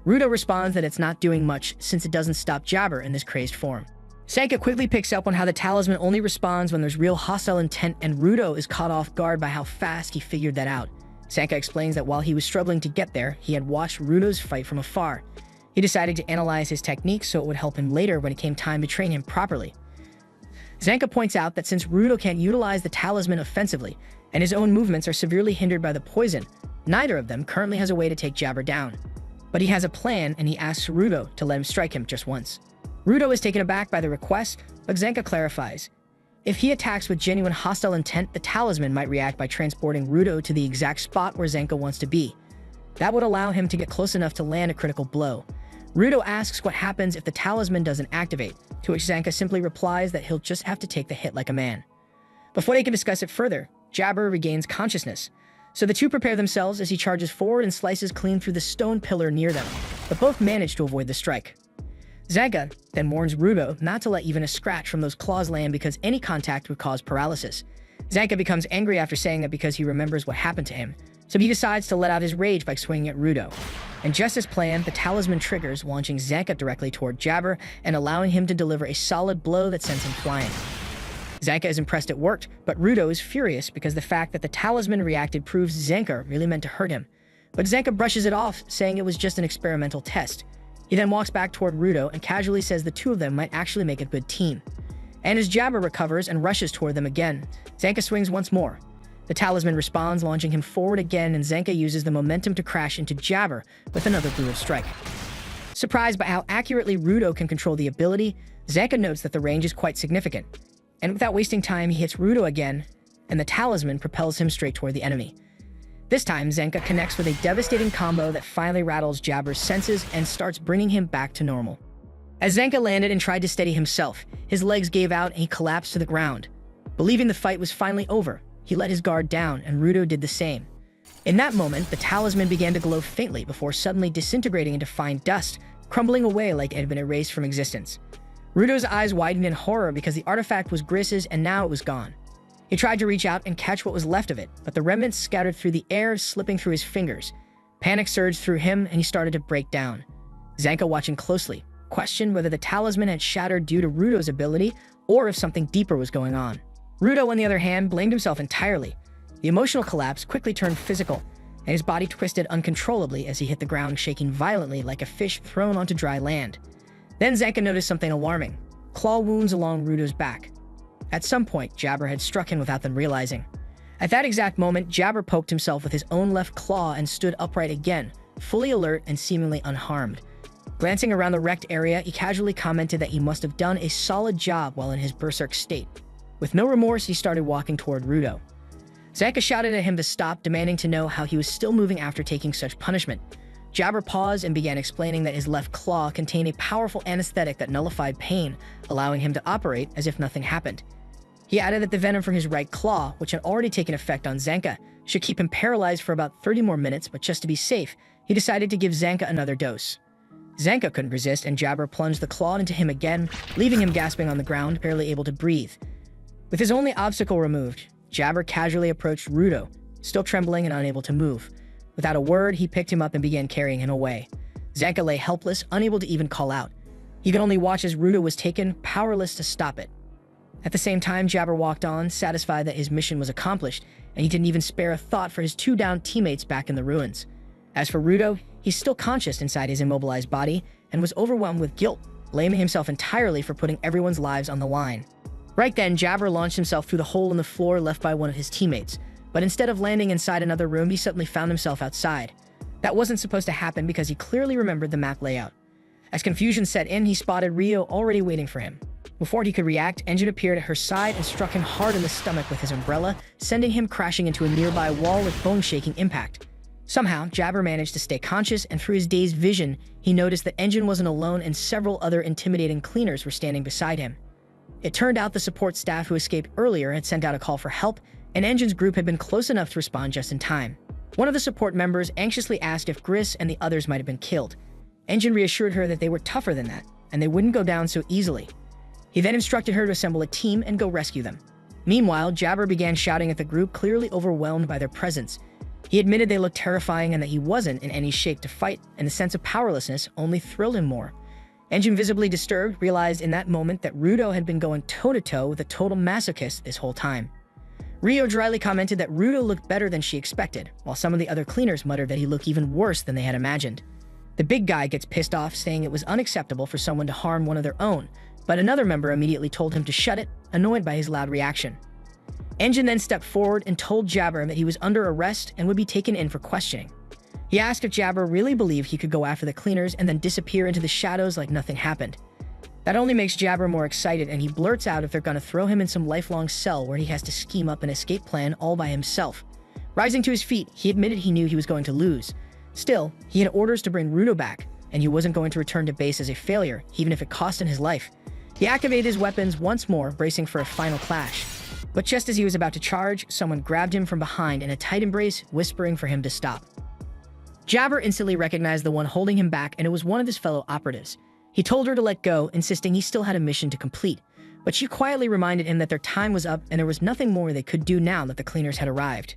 Rudo responds that it's not doing much since it doesn't stop Jabber in this crazed form. Zenka quickly picks up on how the talisman only responds when there's real hostile intent, and Rudo is caught off guard by how fast he figured that out. Zenka explains that while he was struggling to get there, he had watched Rudo's fight from afar. He decided to analyze his techniques so it would help him later when it came time to train him properly. Zenka points out that since Rudo can't utilize the talisman offensively, and his own movements are severely hindered by the poison, neither of them currently has a way to take Jabber down. But he has a plan, and he asks Rudo to let him strike him just once. Rudo is taken aback by the request, but Zenka clarifies. If he attacks with genuine hostile intent, the talisman might react by transporting Rudo to the exact spot where Zenka wants to be. That would allow him to get close enough to land a critical blow. Rudo asks what happens if the talisman doesn't activate, to which Zenka simply replies that he'll just have to take the hit like a man. Before they can discuss it further, Jabber regains consciousness, so the two prepare themselves as he charges forward and slices clean through the stone pillar near them, but both manage to avoid the strike. Zenka then warns Rudo not to let even a scratch from those claws land because any contact would cause paralysis. Zenka becomes angry after saying that because he remembers what happened to him, so he decides to let out his rage by swinging at Rudo. And just as planned, the talisman triggers, launching Zenka directly toward Jabber and allowing him to deliver a solid blow that sends him flying. Zenka is impressed it worked, but Rudo is furious because the fact that the talisman reacted proves Zenka really meant to hurt him. But Zenka brushes it off, saying it was just an experimental test. He then walks back toward Rudo and casually says the two of them might actually make a good team. And as Jabber recovers and rushes toward them again, Zenka swings once more. The talisman responds, launching him forward again, and Zenka uses the momentum to crash into Jabber with another brutal strike. Surprised by how accurately Rudo can control the ability, Zenka notes that the range is quite significant. And without wasting time, he hits Rudo again, and the talisman propels him straight toward the enemy. This time, Zenka connects with a devastating combo that finally rattles Jabber's senses and starts bringing him back to normal. As Zenka landed and tried to steady himself, his legs gave out and he collapsed to the ground. Believing the fight was finally over, he let his guard down, and Rudo did the same. In that moment, the talisman began to glow faintly before suddenly disintegrating into fine dust, crumbling away like it had been erased from existence. Rudo's eyes widened in horror because the artifact was Griss's and now it was gone. He tried to reach out and catch what was left of it, but the remnants scattered through the air, slipping through his fingers. Panic surged through him, and he started to break down. Zenka, watching closely, questioned whether the talisman had shattered due to Rudo's ability, or if something deeper was going on. Rudo, on the other hand, blamed himself entirely. The emotional collapse quickly turned physical, and his body twisted uncontrollably as he hit the ground, shaking violently like a fish thrown onto dry land. Then Zenka noticed something alarming: claw wounds along Rudo's back. At some point, Jabber had struck him without them realizing. At that exact moment, Jabber poked himself with his own left claw and stood upright again, fully alert and seemingly unharmed. Glancing around the wrecked area, he casually commented that he must have done a solid job while in his berserk state. With no remorse, he started walking toward Rudo. Zenka shouted at him to stop, demanding to know how he was still moving after taking such punishment. Jabber paused and began explaining that his left claw contained a powerful anesthetic that nullified pain, allowing him to operate as if nothing happened. He added that the venom from his right claw, which had already taken effect on Zenka, should keep him paralyzed for about 30 more minutes, but just to be safe, he decided to give Zenka another dose. Zenka couldn't resist, and Jabber plunged the claw into him again, leaving him gasping on the ground, barely able to breathe. With his only obstacle removed, Jabber casually approached Rudo, still trembling and unable to move. Without a word, he picked him up and began carrying him away. Zanka lay helpless, unable to even call out. He could only watch as Rudo was taken, powerless to stop it. At the same time, Jabber walked on, satisfied that his mission was accomplished, and he didn't even spare a thought for his two downed teammates back in the ruins. As for Rudo, he's still conscious inside his immobilized body and was overwhelmed with guilt, blaming himself entirely for putting everyone's lives on the line. Right then, Jabber launched himself through the hole in the floor left by one of his teammates, but instead of landing inside another room, he suddenly found himself outside. That wasn't supposed to happen because he clearly remembered the map layout. As confusion set in, he spotted Rio already waiting for him. Before he could react, Engine appeared at her side and struck him hard in the stomach with his umbrella, sending him crashing into a nearby wall with bone-shaking impact. Somehow, Jabber managed to stay conscious, and through his dazed vision, he noticed that Engine wasn't alone and several other intimidating cleaners were standing beside him. It turned out the support staff who escaped earlier had sent out a call for help, and Engine's group had been close enough to respond just in time. One of the support members anxiously asked if Gris and the others might have been killed. Engine reassured her that they were tougher than that, and they wouldn't go down so easily. He then instructed her to assemble a team and go rescue them. Meanwhile, Jabber began shouting at the group, clearly overwhelmed by their presence. He admitted they looked terrifying and that he wasn't in any shape to fight, and the sense of powerlessness only thrilled him more. Engine, visibly disturbed, realized in that moment that Rudo had been going toe-to-toe with a total masochist this whole time. Rio dryly commented that Rudo looked better than she expected, while some of the other cleaners muttered that he looked even worse than they had imagined. The big guy gets pissed off, saying it was unacceptable for someone to harm one of their own, but another member immediately told him to shut it, annoyed by his loud reaction. Engine then stepped forward and told Jabber that he was under arrest and would be taken in for questioning. He asked if Jabber really believed he could go after the cleaners and then disappear into the shadows like nothing happened. That only makes Jabber more excited, and he blurts out if they're gonna throw him in some lifelong cell where he has to scheme up an escape plan all by himself. Rising to his feet, he admitted he knew he was going to lose. Still, he had orders to bring Rudo back, and he wasn't going to return to base as a failure, even if it cost him his life. He activated his weapons once more, bracing for a final clash. But just as he was about to charge, someone grabbed him from behind in a tight embrace, whispering for him to stop. Jabber instantly recognized the one holding him back, and it was one of his fellow operatives. He told her to let go, insisting he still had a mission to complete, but she quietly reminded him that their time was up and there was nothing more they could do now that the cleaners had arrived.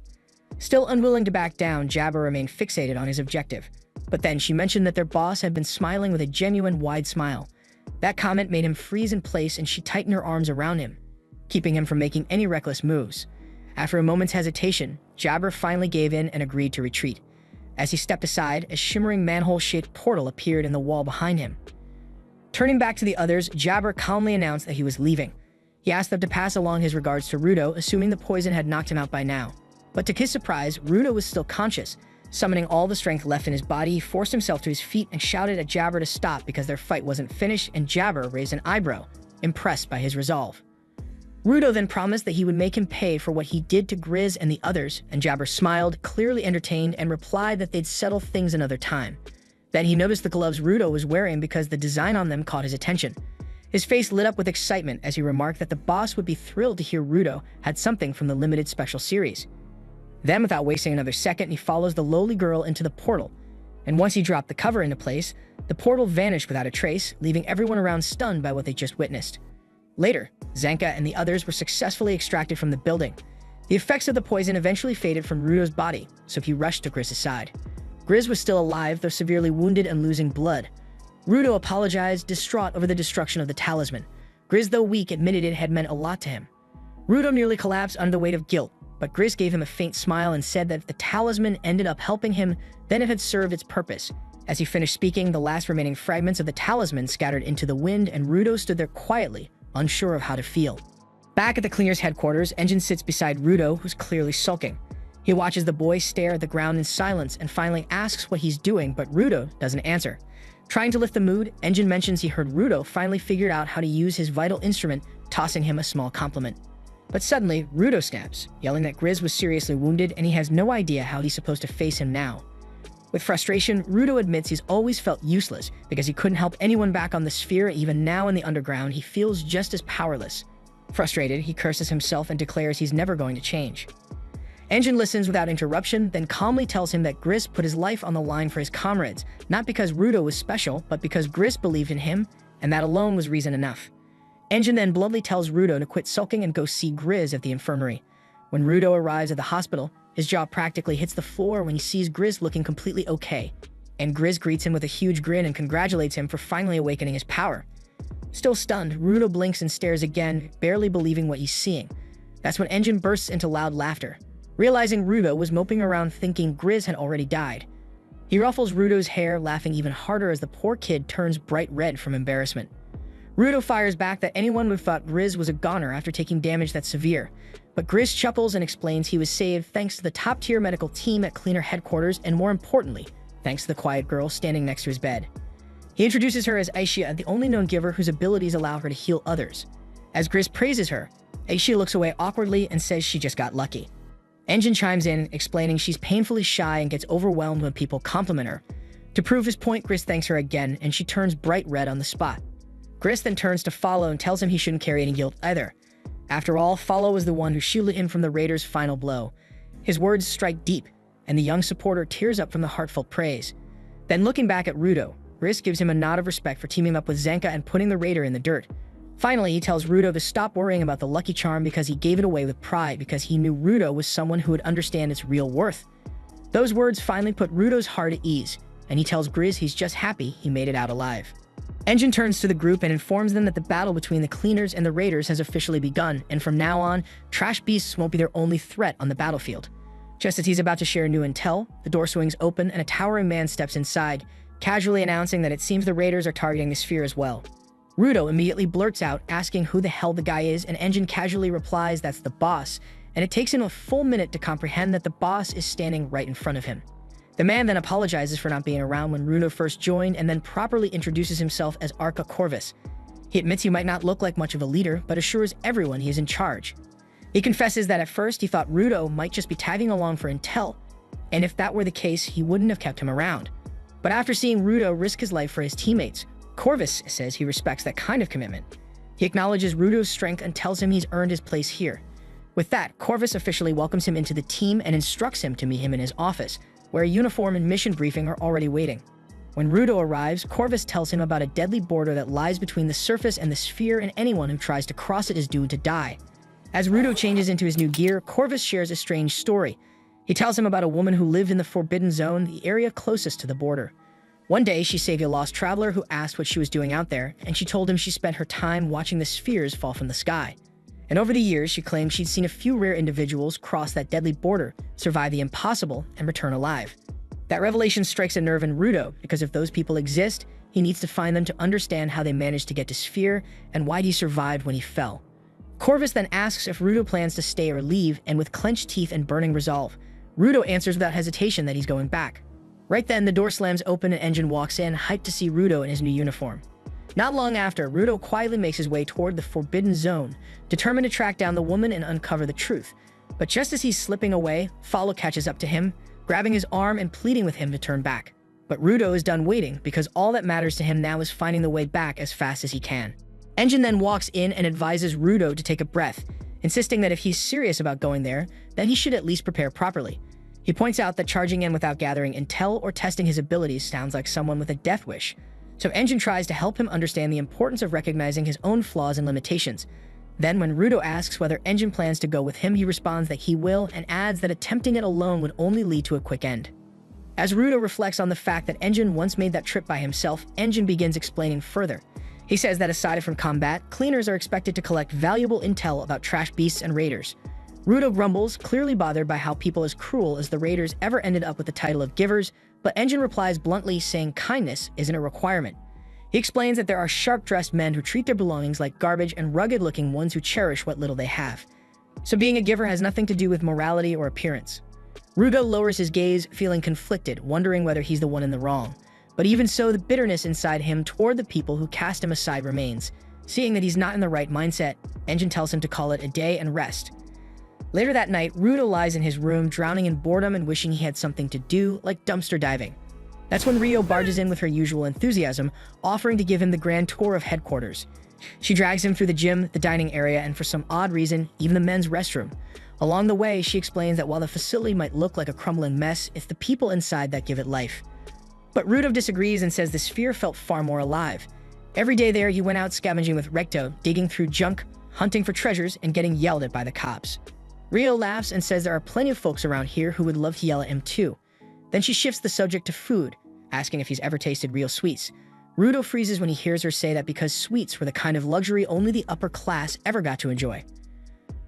Still unwilling to back down, Jabber remained fixated on his objective. But then she mentioned that their boss had been smiling with a genuine wide smile. That comment made him freeze in place, and she tightened her arms around him, keeping him from making any reckless moves. After a moment's hesitation, Jabber finally gave in and agreed to retreat. As he stepped aside, a shimmering manhole-shaped portal appeared in the wall behind him. Turning back to the others, Jabber calmly announced that he was leaving. He asked them to pass along his regards to Rudo, assuming the poison had knocked him out by now. But to his surprise, Rudo was still conscious. Summoning all the strength left in his body, he forced himself to his feet and shouted at Jabber to stop because their fight wasn't finished, and Jabber raised an eyebrow, impressed by his resolve. Rudo then promised that he would make him pay for what he did to Grizz and the others, and Jabber smiled, clearly entertained, and replied that they'd settle things another time. Then he noticed the gloves Rudo was wearing because the design on them caught his attention. His face lit up with excitement as he remarked that the boss would be thrilled to hear Rudo had something from the limited special series. Then, without wasting another second, he follows the lowly girl into the portal, and once he dropped the cover into place, the portal vanished without a trace, leaving everyone around stunned by what they just witnessed. Later, Zanka and the others were successfully extracted from the building. The effects of the poison eventually faded from Rudo's body, so he rushed to Grizz's side. Grizz was still alive, though severely wounded and losing blood. Rudo apologized, distraught over the destruction of the talisman. Grizz, though weak, admitted it had meant a lot to him. Rudo nearly collapsed under the weight of guilt, but Grizz gave him a faint smile and said that if the talisman ended up helping him, then it had served its purpose. As he finished speaking, the last remaining fragments of the talisman scattered into the wind, and Rudo stood there quietly, unsure of how to feel. Back at the cleaner's headquarters, Engine sits beside Rudo, who's clearly sulking. He watches the boy stare at the ground in silence and finally asks what he's doing, but Rudo doesn't answer. Trying to lift the mood, Engine mentions he heard Rudo finally figured out how to use his vital instrument, tossing him a small compliment. But suddenly, Rudo snaps, yelling that Grizz was seriously wounded and he has no idea how he's supposed to face him now. With frustration, Rudo admits he's always felt useless because he couldn't help anyone back on the sphere. Even now in the underground, he feels just as powerless. Frustrated, he curses himself and declares he's never going to change. Engine listens without interruption, then calmly tells him that Grizz put his life on the line for his comrades, not because Rudo was special, but because Grizz believed in him, and that alone was reason enough. Engine then bluntly tells Rudo to quit sulking and go see Grizz at the infirmary. When Rudo arrives at the hospital, his jaw practically hits the floor when he sees Grizz looking completely okay, and Grizz greets him with a huge grin and congratulates him for finally awakening his power. Still stunned, Rudo blinks and stares again, barely believing what he's seeing. That's when Engine bursts into loud laughter, realizing Rudo was moping around thinking Grizz had already died. He ruffles Rudo's hair, laughing even harder as the poor kid turns bright red from embarrassment. Rudo fires back that anyone would have thought Grizz was a goner after taking damage that severe, but Grizz chuckles and explains he was saved thanks to the top-tier medical team at Cleaner headquarters and, more importantly, thanks to the quiet girl standing next to his bed. He introduces her as Aisha, the only known giver whose abilities allow her to heal others. As Grizz praises her, Aisha looks away awkwardly and says she just got lucky. Engine chimes in, explaining she's painfully shy and gets overwhelmed when people compliment her. To prove his point, Grizz thanks her again, and she turns bright red on the spot. Grizz then turns to Follow and tells him he shouldn't carry any guilt either. After all, Follow was the one who shielded him from the Raiders' final blow. His words strike deep, and the young supporter tears up from the heartfelt praise. Then looking back at Rudo, Grizz gives him a nod of respect for teaming up with Zenka and putting the Raider in the dirt. Finally, he tells Rudo to stop worrying about the lucky charm because he gave it away with pride because he knew Rudo was someone who would understand its real worth. Those words finally put Rudo's heart at ease, and he tells Grizz he's just happy he made it out alive. Engine turns to the group and informs them that the battle between the Cleaners and the Raiders has officially begun, and from now on, trash beasts won't be their only threat on the battlefield. Just as he's about to share new intel, the door swings open and a towering man steps inside, casually announcing that it seems the Raiders are targeting the sphere as well. Rudo immediately blurts out, asking who the hell the guy is, and Engine casually replies that's the boss, and it takes him a full minute to comprehend that the boss is standing right in front of him. The man then apologizes for not being around when Rudo first joined and then properly introduces himself as Arca Corvus. He admits he might not look like much of a leader, but assures everyone he is in charge. He confesses that at first he thought Rudo might just be tagging along for intel, and if that were the case, he wouldn't have kept him around. But after seeing Rudo risk his life for his teammates, Corvus says he respects that kind of commitment. He acknowledges Rudo's strength and tells him he's earned his place here. With that, Corvus officially welcomes him into the team and instructs him to meet him in his office, where a uniform and mission briefing are already waiting. When Rudo arrives, Corvus tells him about a deadly border that lies between the surface and the sphere, and anyone who tries to cross it is doomed to die. As Rudo changes into his new gear, Corvus shares a strange story. He tells him about a woman who lived in the Forbidden Zone, the area closest to the border. One day, she saved a lost traveler who asked what she was doing out there, and she told him she spent her time watching the spheres fall from the sky. And over the years, she claimed she'd seen a few rare individuals cross that deadly border, survive the impossible, and return alive. That revelation strikes a nerve in Rudo, because if those people exist, he needs to find them to understand how they managed to get to Sphere and why he survived when he fell. Corvus then asks if Rudo plans to stay or leave, and with clenched teeth and burning resolve, Rudo answers without hesitation that he's going back. Right then, the door slams open and Engine walks in, hyped to see Rudo in his new uniform. Not long after, Rudo quietly makes his way toward the Forbidden Zone, determined to track down the woman and uncover the truth. But just as he's slipping away, Follow catches up to him, grabbing his arm and pleading with him to turn back. But Rudo is done waiting, because all that matters to him now is finding the way back as fast as he can. Engine then walks in and advises Rudo to take a breath, insisting that if he's serious about going there, then he should at least prepare properly. He points out that charging in without gathering intel or testing his abilities sounds like someone with a death wish. So Engine tries to help him understand the importance of recognizing his own flaws and limitations. Then when Rudo asks whether Engine plans to go with him, he responds that he will and adds that attempting it alone would only lead to a quick end. As Rudo reflects on the fact that Engine once made that trip by himself, Engine begins explaining further. He says that aside from combat, Cleaners are expected to collect valuable intel about trash beasts and raiders. Rudo grumbles, clearly bothered by how people as cruel as the Raiders ever ended up with the title of Givers, but Engine replies bluntly, saying kindness isn't a requirement. He explains that there are sharp-dressed men who treat their belongings like garbage and rugged-looking ones who cherish what little they have. So being a giver has nothing to do with morality or appearance. Rudo lowers his gaze, feeling conflicted, wondering whether he's the one in the wrong. But even so, the bitterness inside him toward the people who cast him aside remains. Seeing that he's not in the right mindset, Engine tells him to call it a day and rest. Later that night, Rudo lies in his room, drowning in boredom and wishing he had something to do, like dumpster diving. That's when Rio barges in with her usual enthusiasm, offering to give him the grand tour of headquarters. She drags him through the gym, the dining area, and for some odd reason, even the men's restroom. Along the way, she explains that while the facility might look like a crumbling mess, it's the people inside that give it life. But Rudo disagrees and says the sphere felt far more alive. Every day there, he went out scavenging with Recto, digging through junk, hunting for treasures, and getting yelled at by the cops. Rio laughs and says there are plenty of folks around here who would love to yell at him too. Then she shifts the subject to food, asking if he's ever tasted real sweets. Rudo freezes when he hears her say that because sweets were the kind of luxury only the upper class ever got to enjoy.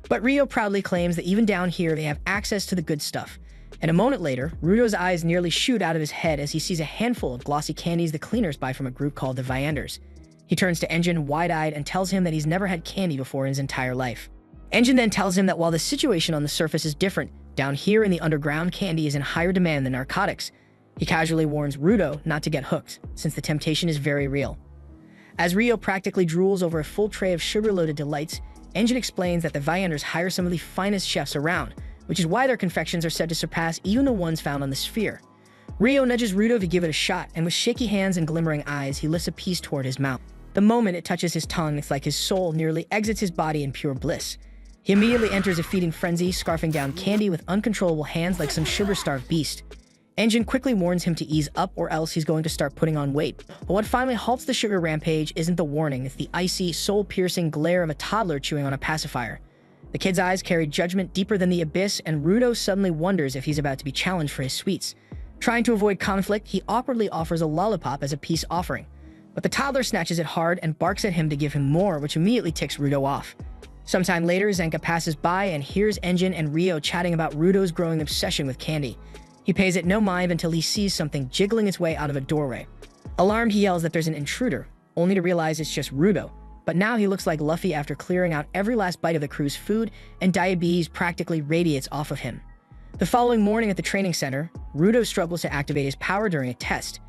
But Rio proudly claims that even down here they have access to the good stuff. And a moment later, Rudo's eyes nearly shoot out of his head as he sees a handful of glossy candies the cleaners buy from a group called the Vianders. He turns to Engine wide-eyed and tells him that he's never had candy before in his entire life. Engine then tells him that while the situation on the surface is different, down here in the underground candy is in higher demand than narcotics. He casually warns Rudo not to get hooked, since the temptation is very real. As Rio practically drools over a full tray of sugar-loaded delights, Engine explains that the Vianders hire some of the finest chefs around, which is why their confections are said to surpass even the ones found on the sphere. Rio nudges Rudo to give it a shot, and with shaky hands and glimmering eyes, he lifts a piece toward his mouth. The moment it touches his tongue, it's like his soul nearly exits his body in pure bliss. He immediately enters a feeding frenzy, scarfing down candy with uncontrollable hands like some sugar-starved beast. Engine quickly warns him to ease up or else he's going to start putting on weight. But what finally halts the sugar rampage isn't the warning, it's the icy, soul-piercing glare of a toddler chewing on a pacifier. The kid's eyes carry judgment deeper than the abyss, and Rudo suddenly wonders if he's about to be challenged for his sweets. Trying to avoid conflict, he awkwardly offers a lollipop as a peace offering. But the toddler snatches it hard and barks at him to give him more, which immediately ticks Rudo off. Sometime later, Zenka passes by and hears Engine and Rio chatting about Rudo's growing obsession with candy. He pays it no mind until he sees something jiggling its way out of a doorway. Alarmed, he yells that there's an intruder, only to realize it's just Rudo. But now he looks like Luffy after clearing out every last bite of the crew's food, and diabetes practically radiates off of him. The following morning at the training center, Rudo struggles to activate his power during a test.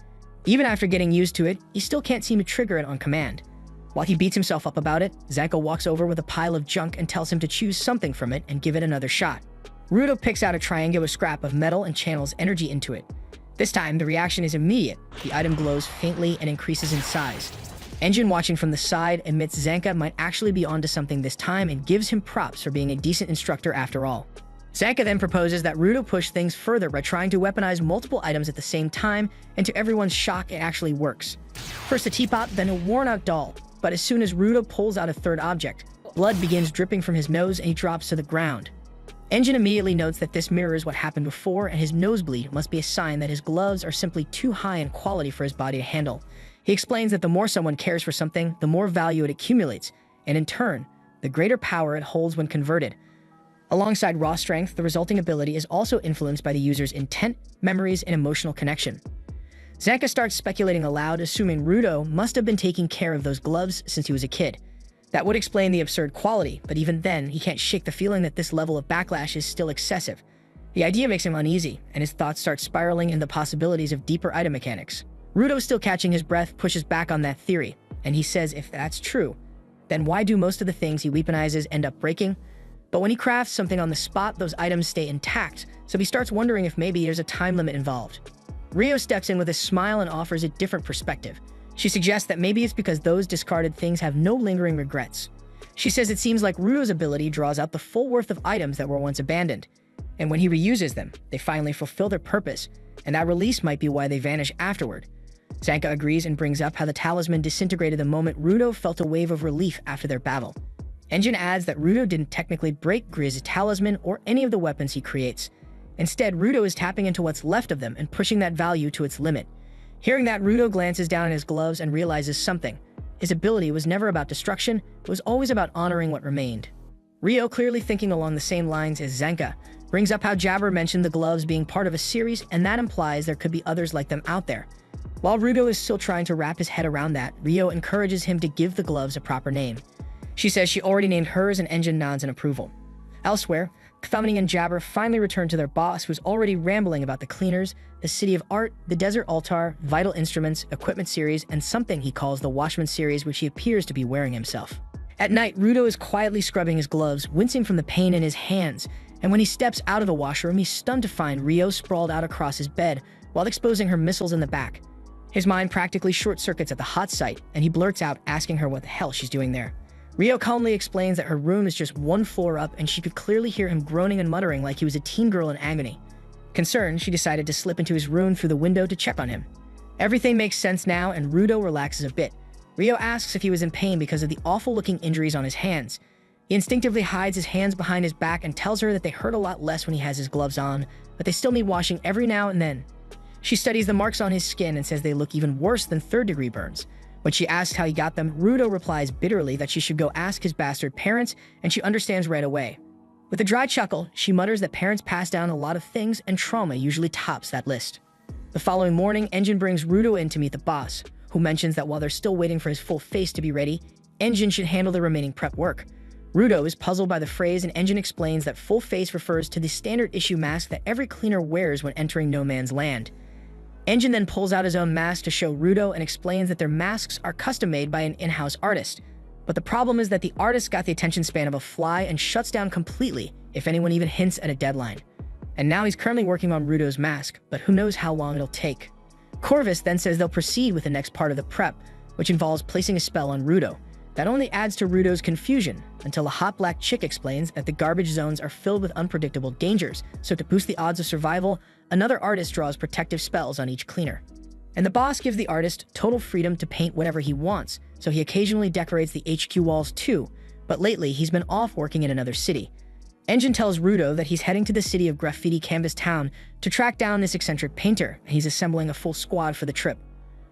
Even after getting used to it, he still can't seem to trigger it on command. While he beats himself up about it, Zanko walks over with a pile of junk and tells him to choose something from it and give it another shot. Rudo picks out a triangular scrap of metal and channels energy into it. This time, the reaction is immediate. The item glows faintly and increases in size. Engine, watching from the side, admits Zanka might actually be onto something this time and gives him props for being a decent instructor after all. Zanka then proposes that Rudo push things further by trying to weaponize multiple items at the same time, and to everyone's shock, it actually works. First a teapot, then a worn-out doll. But as soon as Rudo pulls out a third object, blood begins dripping from his nose and he drops to the ground. Engine immediately notes that this mirrors what happened before, and his nosebleed must be a sign that his gloves are simply too high in quality for his body to handle. He explains that the more someone cares for something, the more value it accumulates, and in turn, the greater power it holds when converted. Alongside raw strength, the resulting ability is also influenced by the user's intent, memories, and emotional connection. Zanka starts speculating aloud, assuming Rudo must have been taking care of those gloves since he was a kid. That would explain the absurd quality, but even then, he can't shake the feeling that this level of backlash is still excessive. The idea makes him uneasy, and his thoughts start spiraling into the possibilities of deeper item mechanics. Rudo, still catching his breath, pushes back on that theory, and he says if that's true, then why do most of the things he weaponizes end up breaking? But when he crafts something on the spot, those items stay intact, so he starts wondering if maybe there's a time limit involved. Rio steps in with a smile and offers a different perspective. She suggests that maybe it's because those discarded things have no lingering regrets. She says it seems like Rudo's ability draws out the full worth of items that were once abandoned, and when he reuses them, they finally fulfill their purpose, and that release might be why they vanish afterward. Zanka agrees and brings up how the talisman disintegrated the moment Rudo felt a wave of relief after their battle. Engine adds that Rudo didn't technically break Grizz's talisman or any of the weapons he creates. Instead, Rudo is tapping into what's left of them and pushing that value to its limit. Hearing that, Rudo glances down at his gloves and realizes something. His ability was never about destruction, it was always about honoring what remained. Rio, clearly thinking along the same lines as Zanka, brings up how Jabber mentioned the gloves being part of a series, and that implies there could be others like them out there. While Rudo is still trying to wrap his head around that, Rio encourages him to give the gloves a proper name. She says she already named hers, and Engine nods in approval. Elsewhere, Kthumni and Jabber finally return to their boss, who's already rambling about the cleaners, the city of art, the desert altar, vital instruments, equipment series, and something he calls the Watchman series, which he appears to be wearing himself. At night, Rudo is quietly scrubbing his gloves, wincing from the pain in his hands, and when he steps out of the washroom, he's stunned to find Rio sprawled out across his bed, while exposing her missiles in the back. His mind practically short-circuits at the hot site, and he blurts out, asking her what the hell she's doing there. Rio calmly explains that her room is just one floor up, and she could clearly hear him groaning and muttering like he was a teen girl in agony. Concerned, she decided to slip into his room through the window to check on him. Everything makes sense now, and Rudo relaxes a bit. Rio asks if he was in pain because of the awful-looking injuries on his hands. He instinctively hides his hands behind his back and tells her that they hurt a lot less when he has his gloves on, but they still need washing every now and then. She studies the marks on his skin and says they look even worse than third-degree burns. When she asks how he got them, Rudo replies bitterly that she should go ask his bastard parents, and she understands right away. With a dry chuckle, she mutters that parents pass down a lot of things and trauma usually tops that list. The following morning, Engine brings Rudo in to meet the boss, who mentions that while they're still waiting for his full face to be ready, Engine should handle the remaining prep work. Rudo is puzzled by the phrase, and Engine explains that full face refers to the standard issue mask that every cleaner wears when entering no man's land. Engine then pulls out his own mask to show Rudo and explains that their masks are custom-made by an in-house artist. But the problem is that the artist got the attention span of a fly and shuts down completely if anyone even hints at a deadline. And now he's currently working on Rudo's mask, but who knows how long it'll take. Corvus then says they'll proceed with the next part of the prep, which involves placing a spell on Rudo. That only adds to Rudo's confusion, until a hot black chick explains that the garbage zones are filled with unpredictable dangers, so to boost the odds of survival, another artist draws protective spells on each cleaner. And the boss gives the artist total freedom to paint whatever he wants, so he occasionally decorates the HQ walls too, but lately he's been off working in another city. Engine tells Rudo that he's heading to the city of Graffiti Canvas Town to track down this eccentric painter, and he's assembling a full squad for the trip.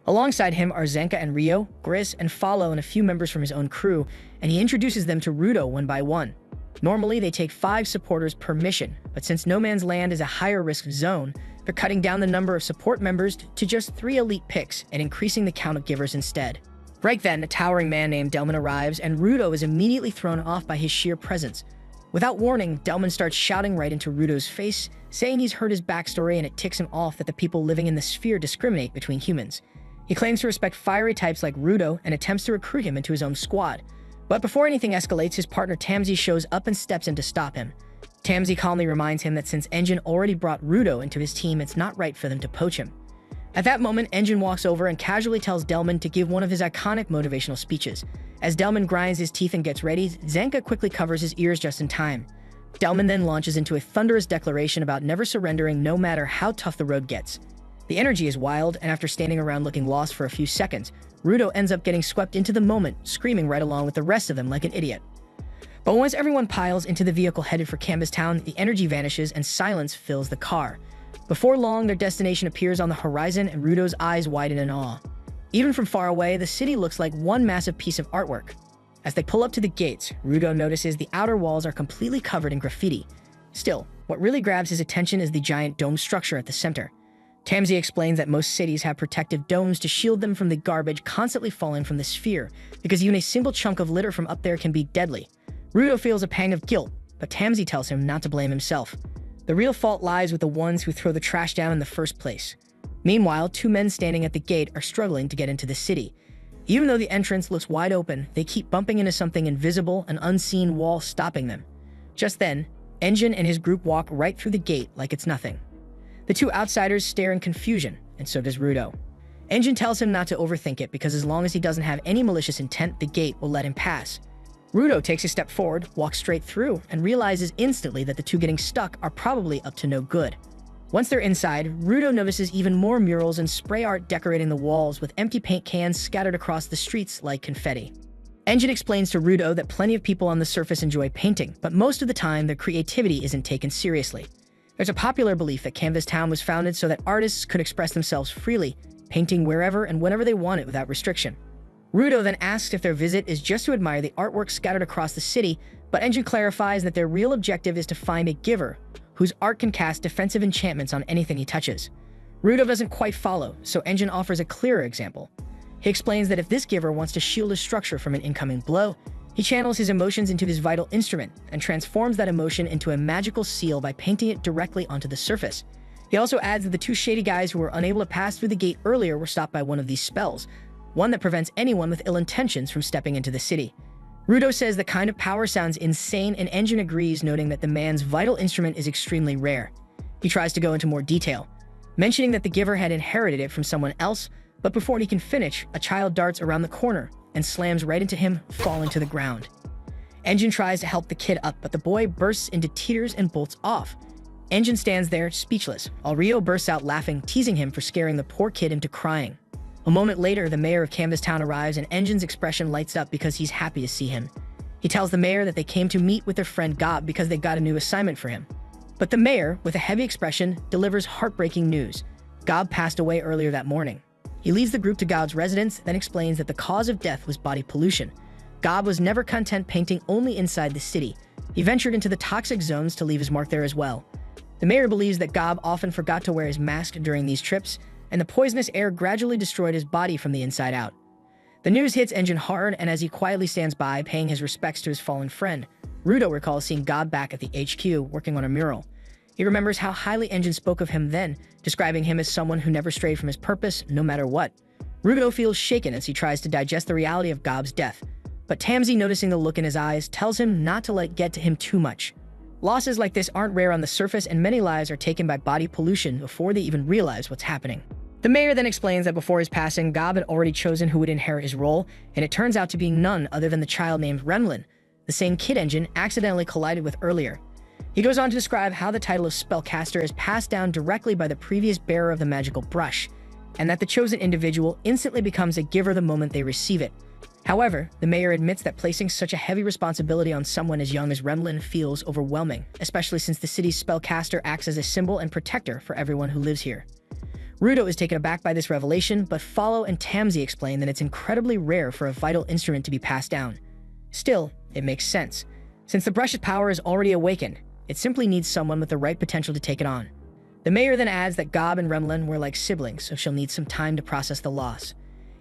Alongside him are Zenka and Rio, Gris, and Follow, and a few members from his own crew, and he introduces them to Rudo one by one. Normally, they take 5 supporters per mission, but since No Man's Land is a higher risk zone, they're cutting down the number of support members to just 3 elite picks and increasing the count of givers instead. Right then, a towering man named Delman arrives, and Rudo is immediately thrown off by his sheer presence. Without warning, Delman starts shouting right into Rudo's face, saying he's heard his backstory and it ticks him off that the people living in the sphere discriminate between humans. He claims to respect fiery types like Rudo and attempts to recruit him into his own squad. But before anything escalates, his partner Tamsi shows up and steps in to stop him. Tamsi calmly reminds him that since Engine already brought Rudo into his team, it's not right for them to poach him. At that moment, Engine walks over and casually tells Delman to give one of his iconic motivational speeches. As Delman grinds his teeth and gets ready, Zenka quickly covers his ears just in time. Delman then launches into a thunderous declaration about never surrendering no matter how tough the road gets. The energy is wild, and after standing around looking lost for a few seconds, Rudo ends up getting swept into the moment, screaming right along with the rest of them like an idiot. But once everyone piles into the vehicle headed for Canvas Town, the energy vanishes and silence fills the car. Before long, their destination appears on the horizon and Rudo's eyes widen in awe. Even from far away, the city looks like one massive piece of artwork. As they pull up to the gates, Rudo notices the outer walls are completely covered in graffiti. Still, what really grabs his attention is the giant dome structure at the center. Tamsi explains that most cities have protective domes to shield them from the garbage constantly falling from the sphere, because even a single chunk of litter from up there can be deadly. Rudo feels a pang of guilt, but Tamsi tells him not to blame himself. The real fault lies with the ones who throw the trash down in the first place. Meanwhile, 2 men standing at the gate are struggling to get into the city. Even though the entrance looks wide open, they keep bumping into something invisible, an unseen wall stopping them. Just then, Engine and his group walk right through the gate like it's nothing. The 2 outsiders stare in confusion, and so does Rudo. Engine tells him not to overthink it because as long as he doesn't have any malicious intent, the gate will let him pass. Rudo takes a step forward, walks straight through, and realizes instantly that the 2 getting stuck are probably up to no good. Once they're inside, Rudo notices even more murals and spray art decorating the walls with empty paint cans scattered across the streets like confetti. Engine explains to Rudo that plenty of people on the surface enjoy painting, but most of the time their creativity isn't taken seriously. There's a popular belief that Canvas Town was founded so that artists could express themselves freely, painting wherever and whenever they wanted without restriction. Rudo then asks if their visit is just to admire the artwork scattered across the city, but Engine clarifies that their real objective is to find a giver whose art can cast defensive enchantments on anything he touches. Rudo doesn't quite follow, so Engine offers a clearer example. He explains that if this giver wants to shield a structure from an incoming blow, he channels his emotions into his vital instrument and transforms that emotion into a magical seal by painting it directly onto the surface. He also adds that the 2 shady guys who were unable to pass through the gate earlier were stopped by one of these spells, one that prevents anyone with ill intentions from stepping into the city. Rudo says the kind of power sounds insane, and Engine agrees, noting that the man's vital instrument is extremely rare. He tries to go into more detail, mentioning that the giver had inherited it from someone else, but before he can finish, a child darts around the corner and slams right into him, falling to the ground. Engine tries to help the kid up, but the boy bursts into tears and bolts off. Engine stands there, speechless, while Rio bursts out laughing, teasing him for scaring the poor kid into crying. A moment later, the mayor of Canvas Town arrives, and Engine's expression lights up because he's happy to see him. He tells the mayor that they came to meet with their friend Gob because they got a new assignment for him. But the mayor, with a heavy expression, delivers heartbreaking news. Gob passed away earlier that morning. He leads the group to Gob's residence, then explains that the cause of death was body pollution. Gob was never content painting only inside the city. He ventured into the toxic zones to leave his mark there as well. The mayor believes that Gob often forgot to wear his mask during these trips, and the poisonous air gradually destroyed his body from the inside out. The news hits Engine hard, and as he quietly stands by, paying his respects to his fallen friend, Rudo recalls seeing Gob back at the HQ working on a mural. He remembers how highly Engine spoke of him then, describing him as someone who never strayed from his purpose, no matter what. Rudo feels shaken as he tries to digest the reality of Gob's death, but Tamsi, noticing the look in his eyes, tells him not to let it get to him too much. Losses like this aren't rare on the surface, and many lives are taken by body pollution before they even realize what's happening. The mayor then explains that before his passing, Gob had already chosen who would inherit his role, and it turns out to be none other than the child named Remlin, the same kid Engine accidentally collided with earlier. He goes on to describe how the title of spellcaster is passed down directly by the previous bearer of the magical brush, and that the chosen individual instantly becomes a giver the moment they receive it. However, the mayor admits that placing such a heavy responsibility on someone as young as Remlin feels overwhelming, especially since the city's spellcaster acts as a symbol and protector for everyone who lives here. Rudo is taken aback by this revelation, but Follow and Tamsi explain that it's incredibly rare for a vital instrument to be passed down. Still, it makes sense. Since the brush's power is already awakened, it simply needs someone with the right potential to take it on. The mayor then adds that Gob and Remlin were like siblings, so she'll need some time to process the loss.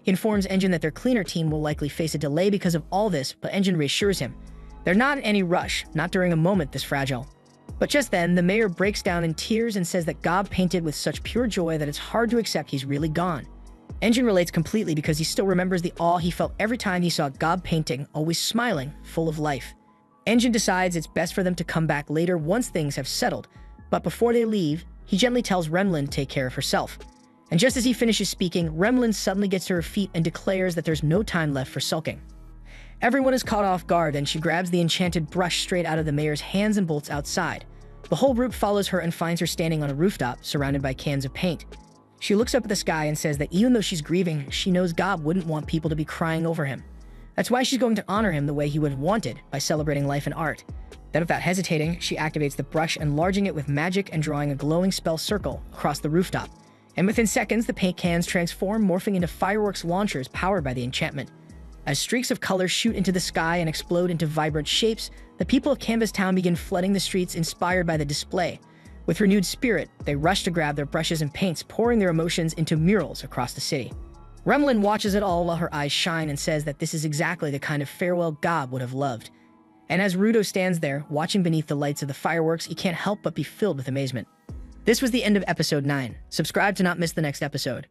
He informs Engine that their cleaner team will likely face a delay because of all this, but Engine reassures him. They're not in any rush, not during a moment this fragile. But just then, the mayor breaks down in tears and says that Gob painted with such pure joy that it's hard to accept he's really gone. Engine relates completely because he still remembers the awe he felt every time he saw Gob painting, always smiling, full of life. Engine decides it's best for them to come back later once things have settled, but before they leave, he gently tells Remlin to take care of herself. And just as he finishes speaking, Remlin suddenly gets to her feet and declares that there's no time left for sulking. Everyone is caught off guard, and she grabs the enchanted brush straight out of the mayor's hands and bolts outside. The whole group follows her and finds her standing on a rooftop, surrounded by cans of paint. She looks up at the sky and says that even though she's grieving, she knows Gob wouldn't want people to be crying over him. That's why she's going to honor him the way he would have wanted, by celebrating life and art. Then without hesitating, she activates the brush, enlarging it with magic and drawing a glowing spell circle across the rooftop. And within seconds, the paint cans transform, morphing into fireworks launchers powered by the enchantment. As streaks of color shoot into the sky and explode into vibrant shapes, the people of Canvas Town begin flooding the streets inspired by the display. With renewed spirit, they rush to grab their brushes and paints, pouring their emotions into murals across the city. Remlin watches it all while her eyes shine and says that this is exactly the kind of farewell Gob would have loved. And as Rudo stands there, watching beneath the lights of the fireworks, he can't help but be filled with amazement. This was the end of episode 9. Subscribe to not miss the next episode.